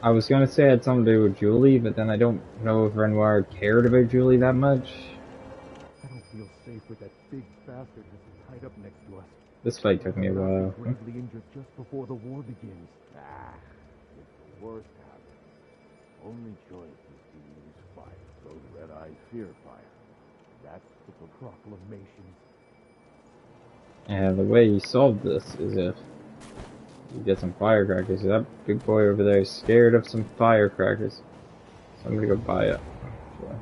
I was gonna say it had something to do with Julie, but then I don't know if Renoir cared about Julie that much. I don't feel safe with that big bastard that's tied up next to us. This fight took me a while. Gravely injured just before the war begins. If the worst happens, only choice is to use fire. Those red eyes fear fire. That's the proclamations. And the way you solve this is if you get some firecrackers. That big boy over there is scared of some firecrackers. So I'm gonna go buy it. Actually.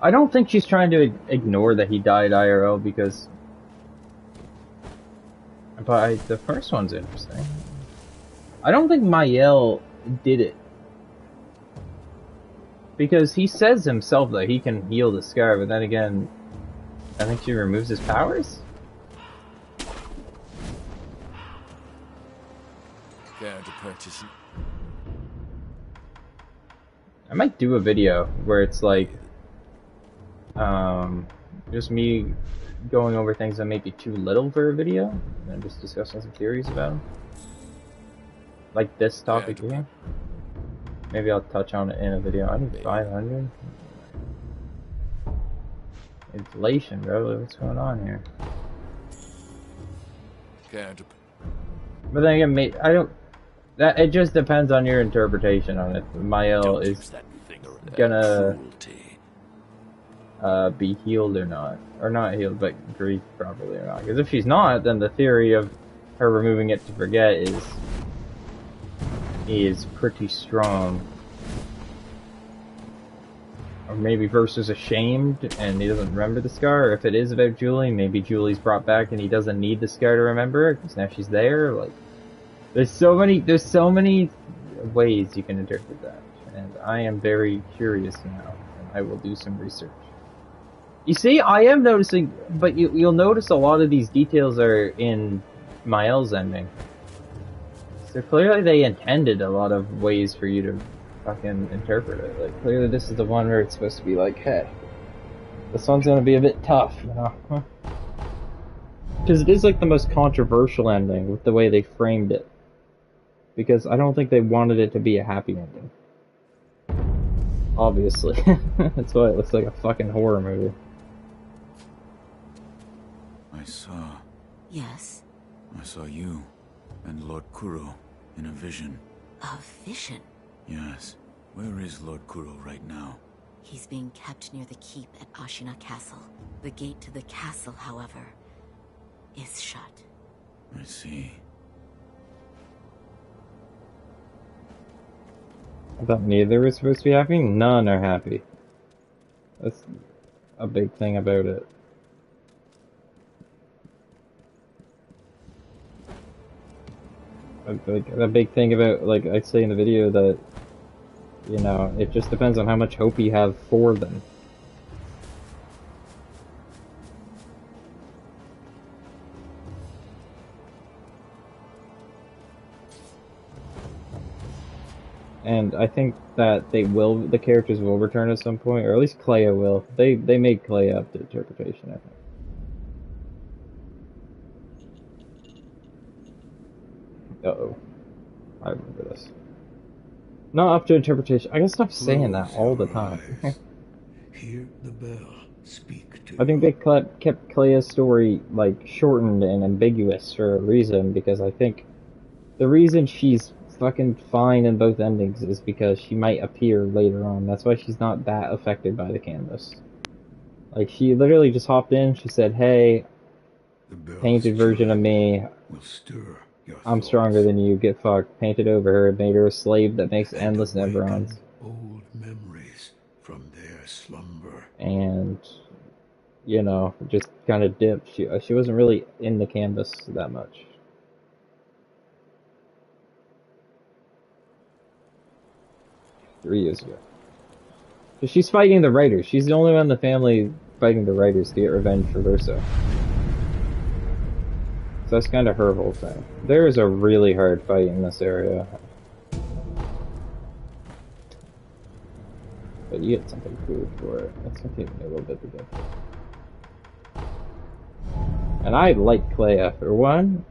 I don't think she's trying to ignore that he died IRL because... But the first one's interesting. I don't think Mael did it. Because he says himself that he can heal the scar, but then again, I think she removes his powers? Care to purchase it? I might do a video where it's like, just me going over things that may be too little for a video, and just discussing some theories about them. Like this topic here. Maybe I'll touch on it in a video. I need 500. Inflation, bro. What's going on here? Care to... But then again, I don't. That it just depends on your interpretation on it. Mael is gonna be healed or not healed, but grief properly or not. Because if she's not, then the theory of her removing it to forget is pretty strong. Or maybe versus ashamed and he doesn't remember the scar. Or if it is about Julie, maybe Julie's brought back and he doesn't need the scar to remember it because now she's there. Like, there's so many ways you can interpret that, and I am very curious now, and I will do some research. You see, I am noticing, but you'll notice a lot of these details are in Mael's ending. So clearly they intended a lot of ways for you to fucking interpret it. Like, clearly this is the one where it's supposed to be like, hey, this one's gonna be a bit tough, you know? Because it is like the most controversial ending with the way they framed it. Because I don't think they wanted it to be a happy ending. Obviously. That's why it looks like a fucking horror movie. I saw... Yes? I saw you and Lord Kuro in a vision. A vision? Yes. Where is Lord Kuro right now? He's being kept near the keep at Ashina Castle. The gate to the castle, however, is shut. I see. I thought neither was supposed to be happy? None are happy. That's a big thing about it. Like a big thing about, like I say in the video, that, you know, it just depends on how much hope you have for them. And I think that the characters will return at some point, or at least Clea will. They made Clea up to interpretation, I think. Uh-oh. I remember this. Not up to interpretation. I gotta stop saying that all the time. Hear the bell. Speak to I think they kept Clea's story, like, shortened and ambiguous for a reason, because I think the reason she's fucking fine in both endings is because she might appear later on. That's why she's not that affected by the canvas. Like, she literally just hopped in, she said, hey, painted version of me, I'm stronger than you, get fucked. Painted over her, made her a slave that makes endless never-ends. Old memories from their slumber. And, you know, just kind of dipped. She wasn't really in the canvas that much. Three years ago. Because she's fighting the writers. She's the only one in the family fighting the writers to get revenge for Verso. So that's kind of her whole thing. There is a really hard fight in this area. But you get something cool for it. That's gonna take me a little bit to get. And I like Clea. For one,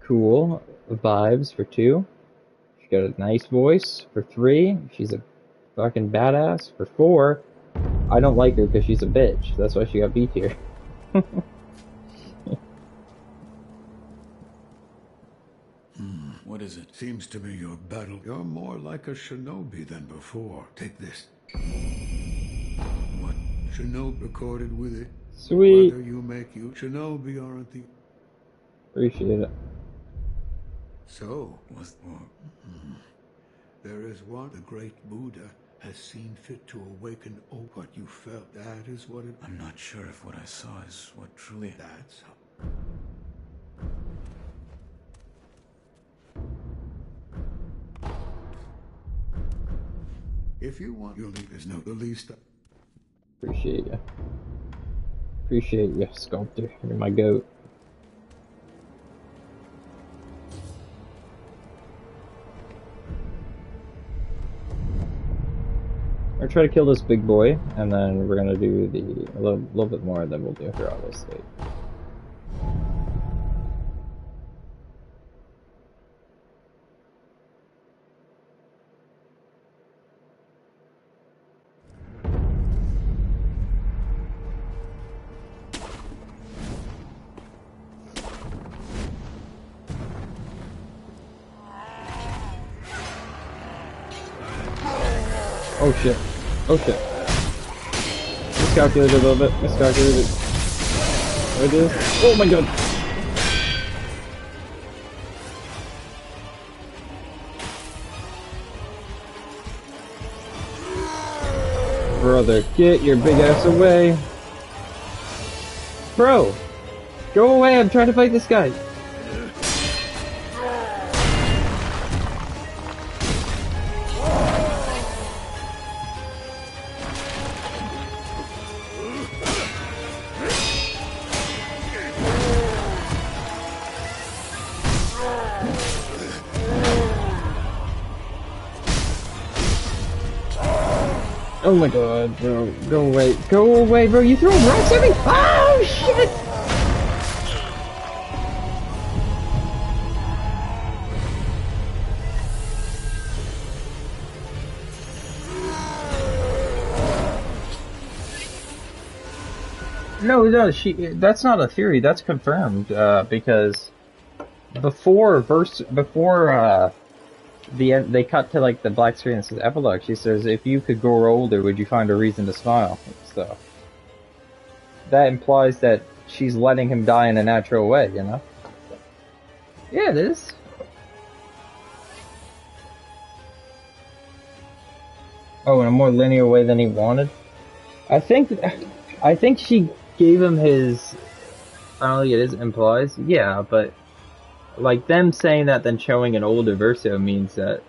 cool vibes. For two, she got a nice voice. For three, she's a fucking badass. For four, I don't like her because she's a bitch. That's why she got B tier. What is it? Seems to me your battle. You're more like a shinobi than before. Take this. What? Shinobi recorded with it. Sweet. Whether you make you shinobi aren't the. Appreciate it. So, there is one. The great Buddha has seen fit to awaken what you felt. That is what it. I'm not sure if what I saw is what truly. That's how. If you want, you'll leave. There's no the least. Appreciate you. Appreciate you, sculptor. You're my goat. I'll try to kill this big boy, and then we're gonna do a little bit more, and then we'll do her other state. Oh shit. Oh shit. Miscalculated a little bit. Miscalculated. There it is. Oh my god. Brother, get your big ass away. Bro, go away. I'm trying to fight this guy. Oh my god, bro. Go away. Go away, bro. You throwing rocks at me? Oh, shit! No, that's not a theory. That's confirmed, because before they cut to like the black screen that says epilogue. She says, "If you could grow older, would you find a reason to smile?" So that implies that she's letting him die in a natural way, you know? Yeah, it is. Oh, in a more linear way than he wanted. I think she gave him his. I don't think it is implies. Yeah, but like them saying that then showing an older Verso means that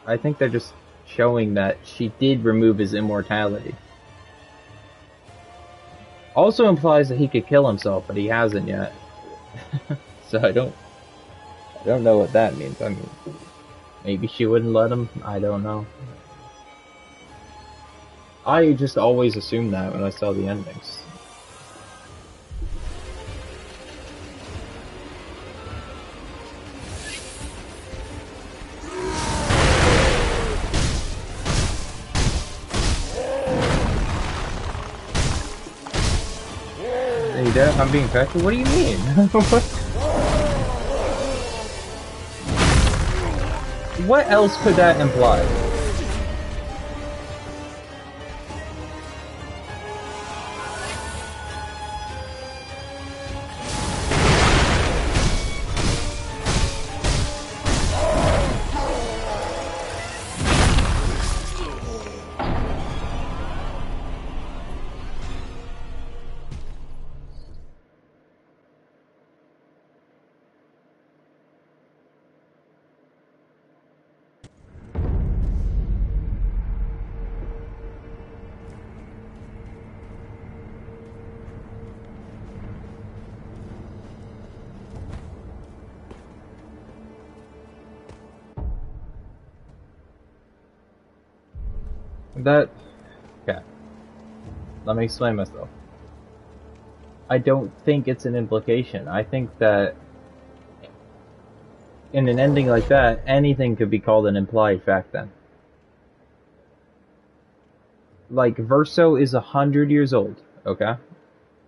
I think they're just showing that she did remove his immortality. Also implies that he could kill himself, but he hasn't yet. So I don't know what that means. I mean, maybe she wouldn't let him. I don't know. I just always assumed that when I saw the endings. Hey, Dad, I'm being factual? What do you mean? What else could that imply? Okay. Let me explain myself. I don't think it's an implication. I think that in an ending like that, anything could be called an implied fact then. Like, Verso is 100 years old, okay?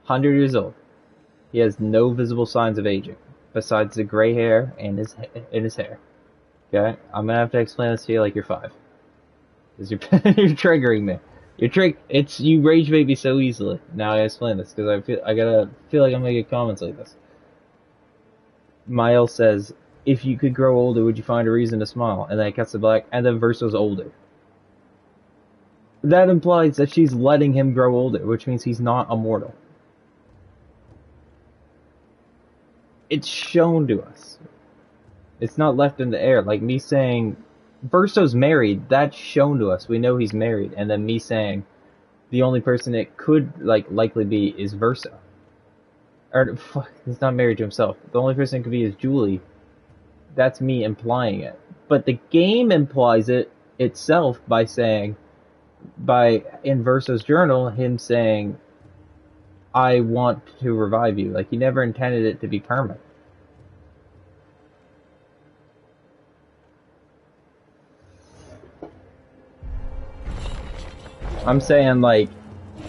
100 years old. He has no visible signs of aging, besides the gray hair in his hair. Okay? I'm gonna have to explain this to you like you're 5. Because you're, you're triggering me. You rage bait me so easily. Now I explain this, because I feel like I'm gonna get comments like this. Miles says, if you could grow older, would you find a reason to smile? And then it cuts to black, and then Verso's older. That implies that she's letting him grow older, which means he's not immortal. It's shown to us. It's not left in the air. Like me saying, Verso's married, that's shown to us. We know he's married. And then me saying, the only person it could likely be is Verso. Or, fuck, he's not married to himself. The only person it could be is Julie. That's me implying it. But the game implies it itself by saying, in Verso's journal, him saying, I want to revive you. Like, he never intended it to be permanent. I'm saying, like,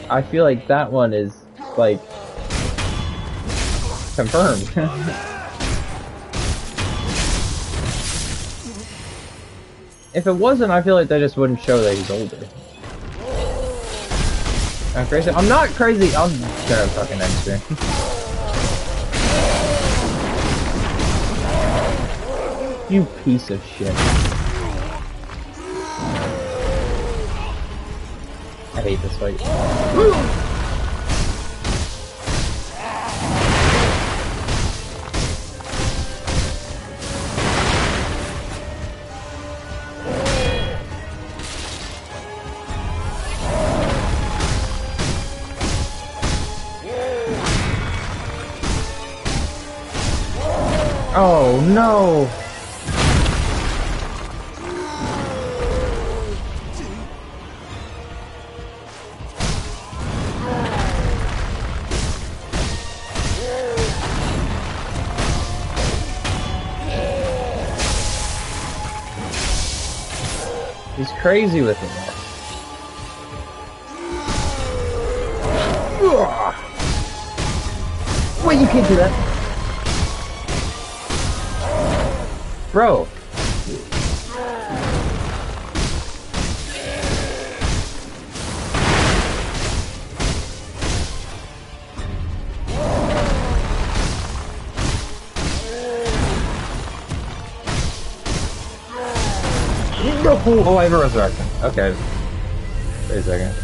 I feel like that one is, like, confirmed. If it wasn't, I feel like that just wouldn't show that he's older. I'm crazy. I'm not crazy. I'm gonna fucking end stream. You piece of shit. I hate this fight. Oh no! He's crazy with it now. Wait, you can't do that. Bro. Oh, I have a resurrection. Okay. Wait a second.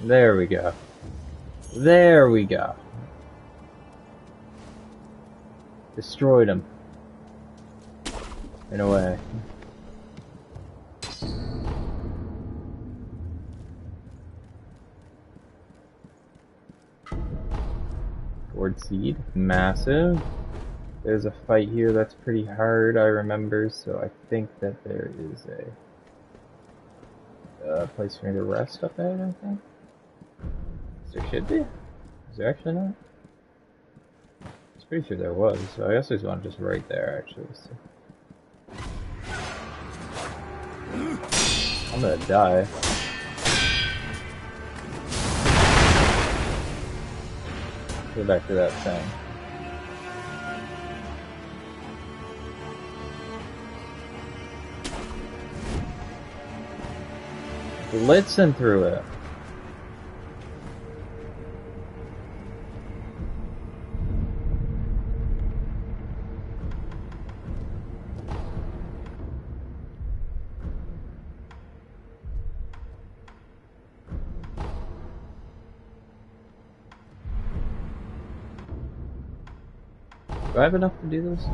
There we go. There we go. Destroyed him. In a way. Gourd seed. Massive. There's a fight here that's pretty hard, I remember, so I think that there is a place for me to rest up there, I think. There should be. Is there actually not? I was pretty sure there was, so I guess there's one just right there, actually. So. I'm gonna die. Go back to that thing. Blitzing through it. Do I have enough to do this? I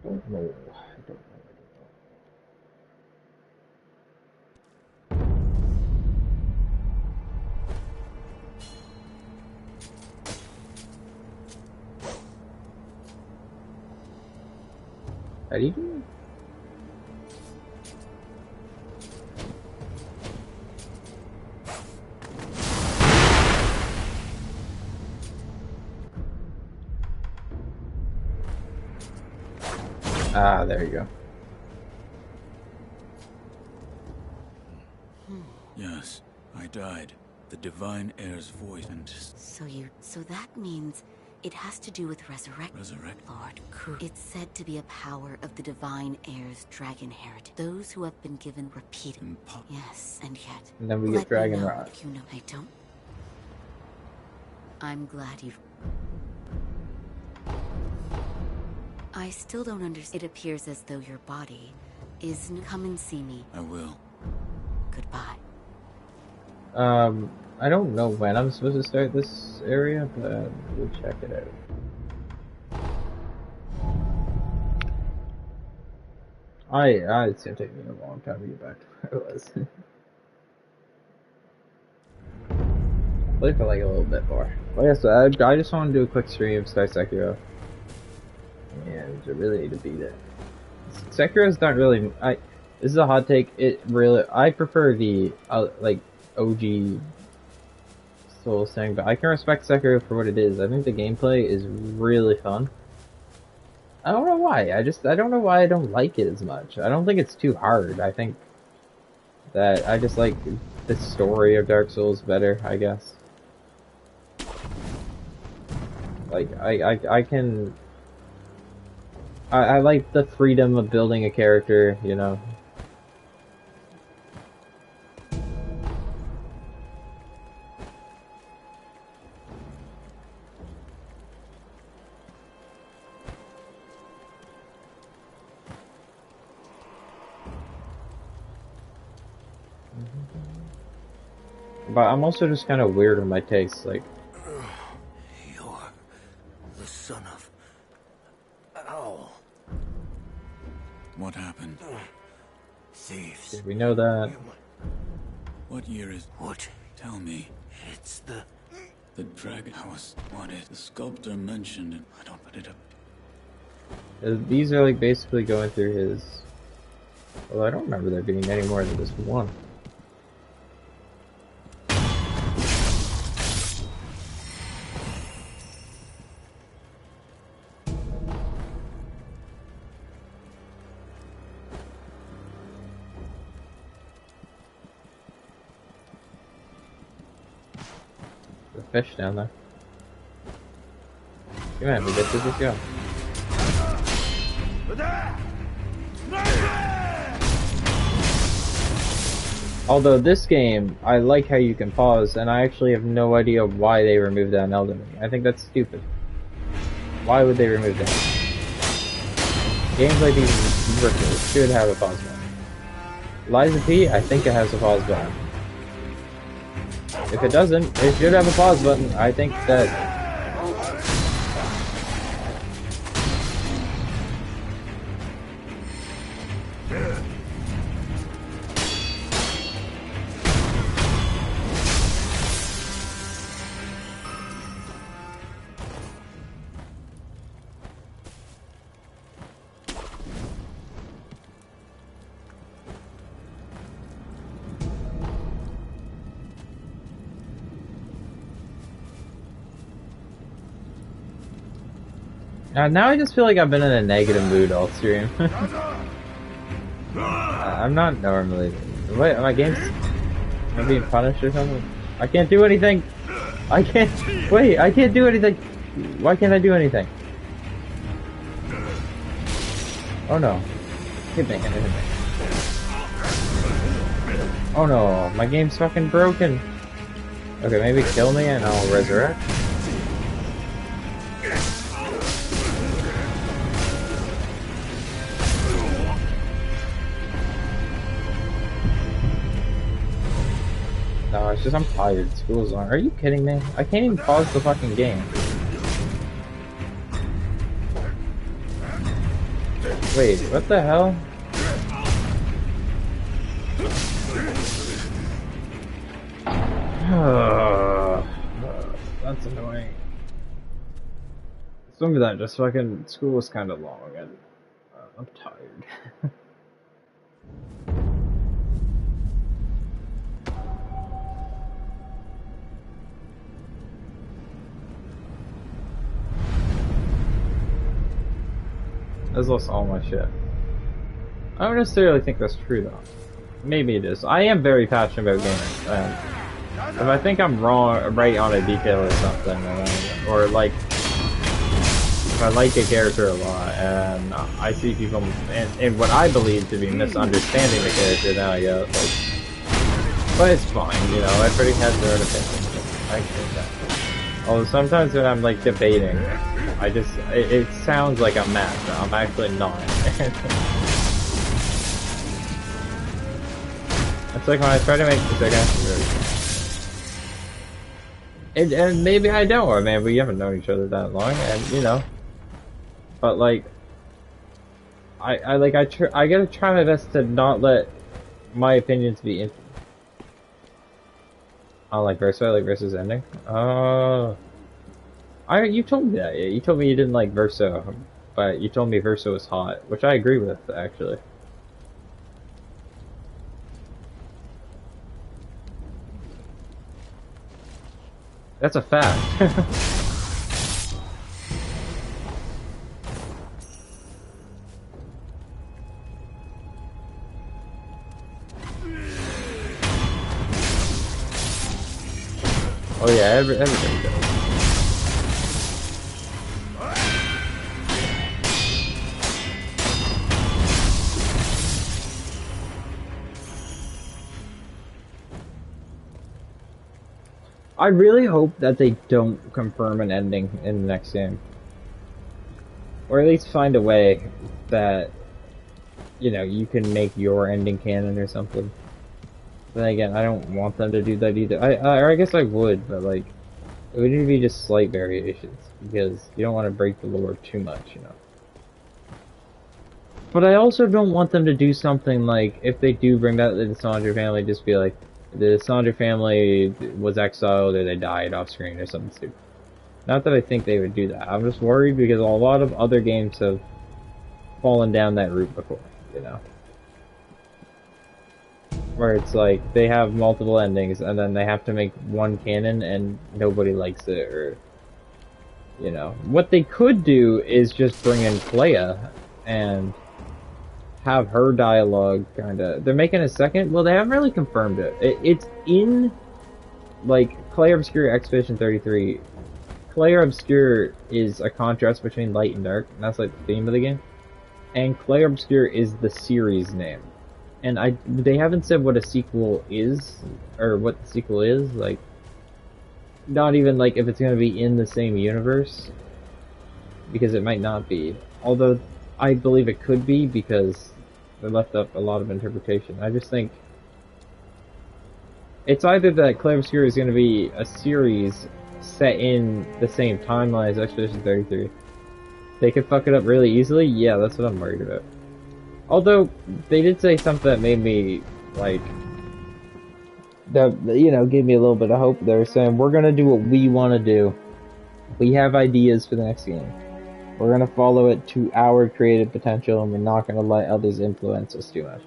don't know. I don't know. How do you do it? Ah, there you go. Yes, I died. The divine heir's voice and... So that means it has to do with resurrection. Resurrect? Lord Kru. It's said to be a power of the divine heir's dragon heritage. Those who have been given repeated. Yes, and yet. And then we get dragon rot. If you know, I don't. I'm glad you've. I still don't understand. It appears as though your body is. Come and see me. I will. Goodbye. I don't know when I'm supposed to start this area, but we'll check it out. It's gonna take me a long time to get back to where I was. Play for like a little bit more. Well, yes, I just want to do a quick stream of Sekiro. And I really need to beat it. Sekiro's not really. This is a hot take. I prefer the like OG Souls thing, but I can respect Sekiro for what it is. I think the gameplay is really fun. I don't know why. I don't know why I don't like it as much. I don't think it's too hard. I think that I just like the story of Dark Souls better, I guess. Like I like the freedom of building a character, you know. But I'm also just kind of weird in my tastes, like. You're the son of... Ow. What happened? Thieves. Did we know that? What year is... What? Tell me. It's the... The dragon was wanted. The sculptor mentioned it. I don't put it up. These are like basically going through his... Well, I don't remember there being any more than just one. Fish down there. Come on, we get to just go. Although this game, I like how you can pause, and I actually have no idea why they removed that in Elden Ring. I think that's stupid. Why would they remove that? Games like these should have a pause button. Liza P, I think it has a pause button. If it doesn't, it should have a pause button. I think that... Now I just feel like I've been in a negative mood all stream. I'm not normally. Wait, my game's... Am I being punished or something? I can't do anything! I can't... Wait, I can't do anything! Why can't I do anything? Oh no. Hit me, hit me, hit me. Oh no, my game's fucking broken! Okay, maybe kill me and I'll resurrect. No, it's just I'm tired. School's on. Are you kidding me? I can't even pause the fucking game. Wait, what the hell? That's annoying. Some of that just fucking school was kind of long and I'm tired. That's lost all my shit. I don't necessarily think that's true though. Maybe it is. I am very passionate about gaming. If I think I'm right on a detail or something, or like, if I like a character a lot, and I see people in what I believe to be misunderstanding the character, then I go, like, but it's fine, you know, everybody has their own opinion. I get that. Although sometimes when I'm like debating, it sounds like I'm mad, but I'm actually not. It's like when I try to make the second and maybe I don't, or maybe we haven't known each other that long, and you know, but like, I gotta try my best to not let my opinions be in. I like Verso, I like Verso's ending. You told me that. You told me you didn't like Verso, but you told me Verso was hot, which I agree with, actually. That's a fact. Oh yeah, everybody does. I really hope that they don't confirm an ending in the next game. Or at least find a way that, you know, you can make your ending canon or something. But then again, I don't want them to do that either. Or I guess I would, but like, it would need to be just slight variations, because you don't want to break the lore too much, you know. But I also don't want them to do something like, if they do bring back the Sandra family, just be like, the Sandra family was exiled or they died off screen or something stupid. Not that I think they would do that. I'm just worried because a lot of other games have fallen down that route before, you know. Where it's like, they have multiple endings and then they have to make one canon and nobody likes it, or, you know. What they could do is just bring in Clea and have her dialogue kinda... They're making a second? Well, they haven't really confirmed it. It's in, like, Clea Obscure Expedition 33. Clea Obscure is a contrast between light and dark, and that's like the theme of the game. And Clea Obscure is the series name. And they haven't said what a sequel is, or what the sequel is, like, not even like if it's gonna be in the same universe, because it might not be. Although, I believe it could be, because they left up a lot of interpretation. I just think It's either that Clair is going to be a series set in the same timeline as Expedition 33. They could fuck it up really easily. Yeah, that's what I'm worried about. Although they did say something that made me like that, you know, gave me a little bit of hope. They're saying we're gonna do what we want to do. We have ideas for the next game. We're gonna follow it to our creative potential, and we're not gonna let others influence us too much.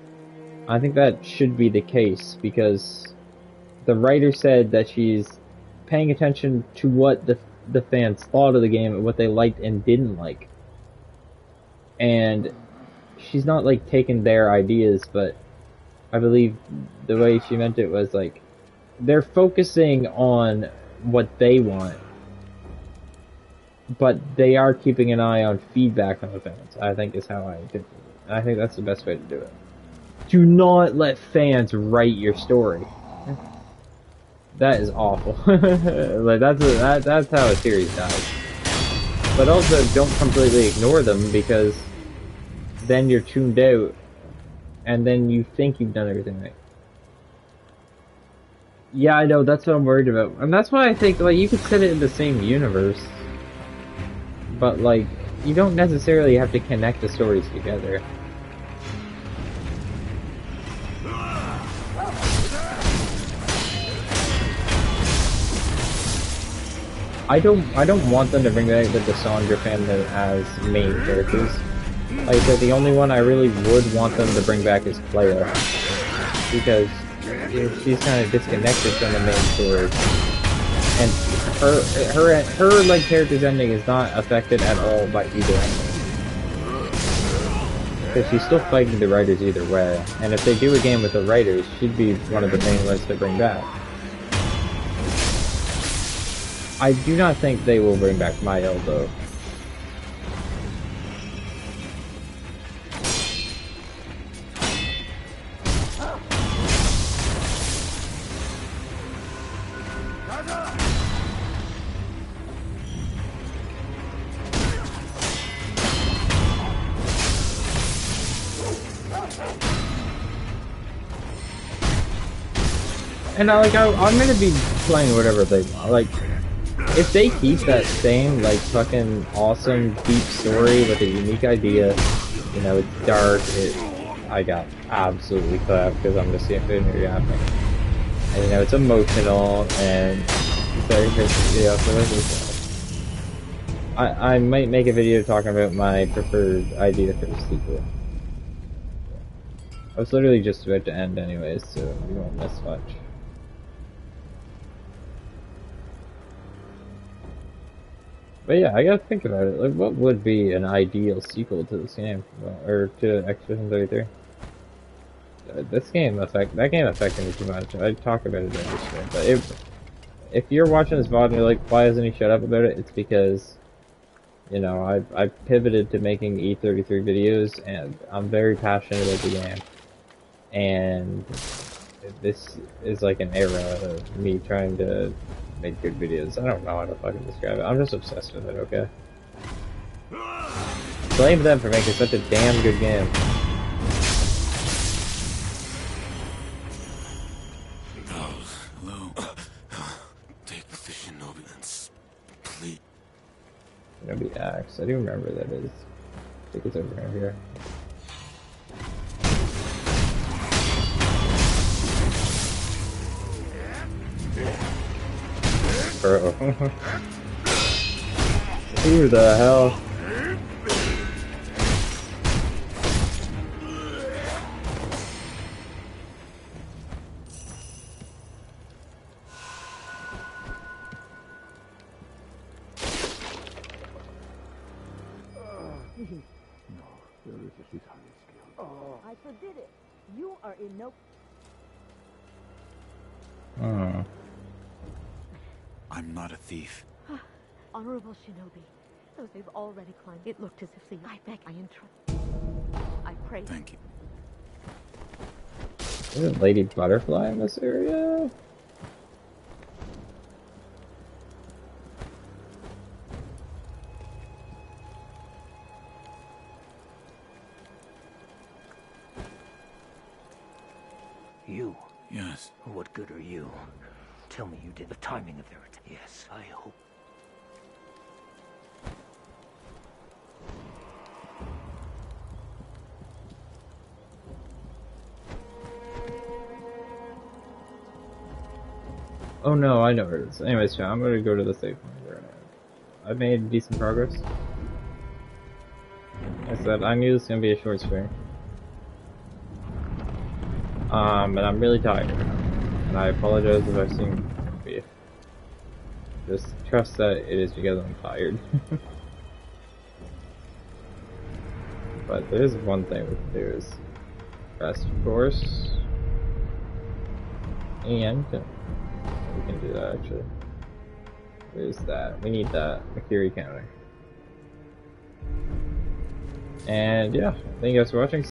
I think that should be the case because the writer said that she's paying attention to what the fans thought of the game and what they liked and didn't like. And she's not like taking their ideas, but I believe the way she meant it was like they're focusing on what they want, but they are keeping an eye on feedback from the fans. I think is how I did it. I think that's the best way to do it. Do not let fans write your story. That is awful. Like that's how a series dies. But also don't completely ignore them because then you're tuned out and then you think you've done everything right. Yeah, I know, that's what I'm worried about. And that's why I think, like, you could set it in the same universe. But, like, you don't necessarily have to connect the stories together. I don't want them to bring back the Cassandra family as main characters. Like I said, the only one I really would want them to bring back is Clea. Because she's kind of disconnected from the main story. And her like character's ending is not affected at all by either ending. Because she's still fighting the writers either way. And if they do a game with the writers, she'd be one of the main ones to bring back. I do not think they will bring back Mael though. And I'm gonna be playing whatever they want. Like, if they keep that same, like, fucking awesome, deep story with a unique idea, you know, it's dark, I got absolutely clapped because I'm just seeing it happening. And, you know, it's emotional, and it's very interesting, you know, so I might make a video talking about my preferred idea for the sequel. I was literally just about to end anyways, so you won't miss much. But yeah, I gotta think about it. Like, what would be an ideal sequel to this game, or to Expedition 33? That game affected me too much. I talk about it every stream, but if you're watching this VOD and you're like, why hasn't he shut up about it? It's because, you know, I pivoted to making E33 videos, and I'm very passionate about the game. And this is like an era of me trying to make good videos. I don't know how to fucking describe it. I'm just obsessed with it, okay? Blame them for making such a damn good game. Hello. Take the shinobi and split. Shinobi Axe. I do remember that is. I think it's over here. Bro. Who the hell? I forbid it. You are in no... Hmm. I'm not a thief. Honorable Shinobi, though they've already climbed, it looked as if I beg, I entrust. I pray. Thank you. Isn't Lady Butterfly in this area? Yes. What good are you? Tell me you did the timing of their attack. Yes, I hope. Oh no, I know where it is. Anyways, chat, I'm gonna go to the save point. I've made decent progress. Like I said, I knew this was gonna be a short stream. And I'm really tired. And I apologize if I seem grumpy. Just trust that it is because I'm tired. But there is one thing we can do is rest, of course. And we can do that actually. Where's that? We need that Makiri counter. And yeah, thank you guys for watching.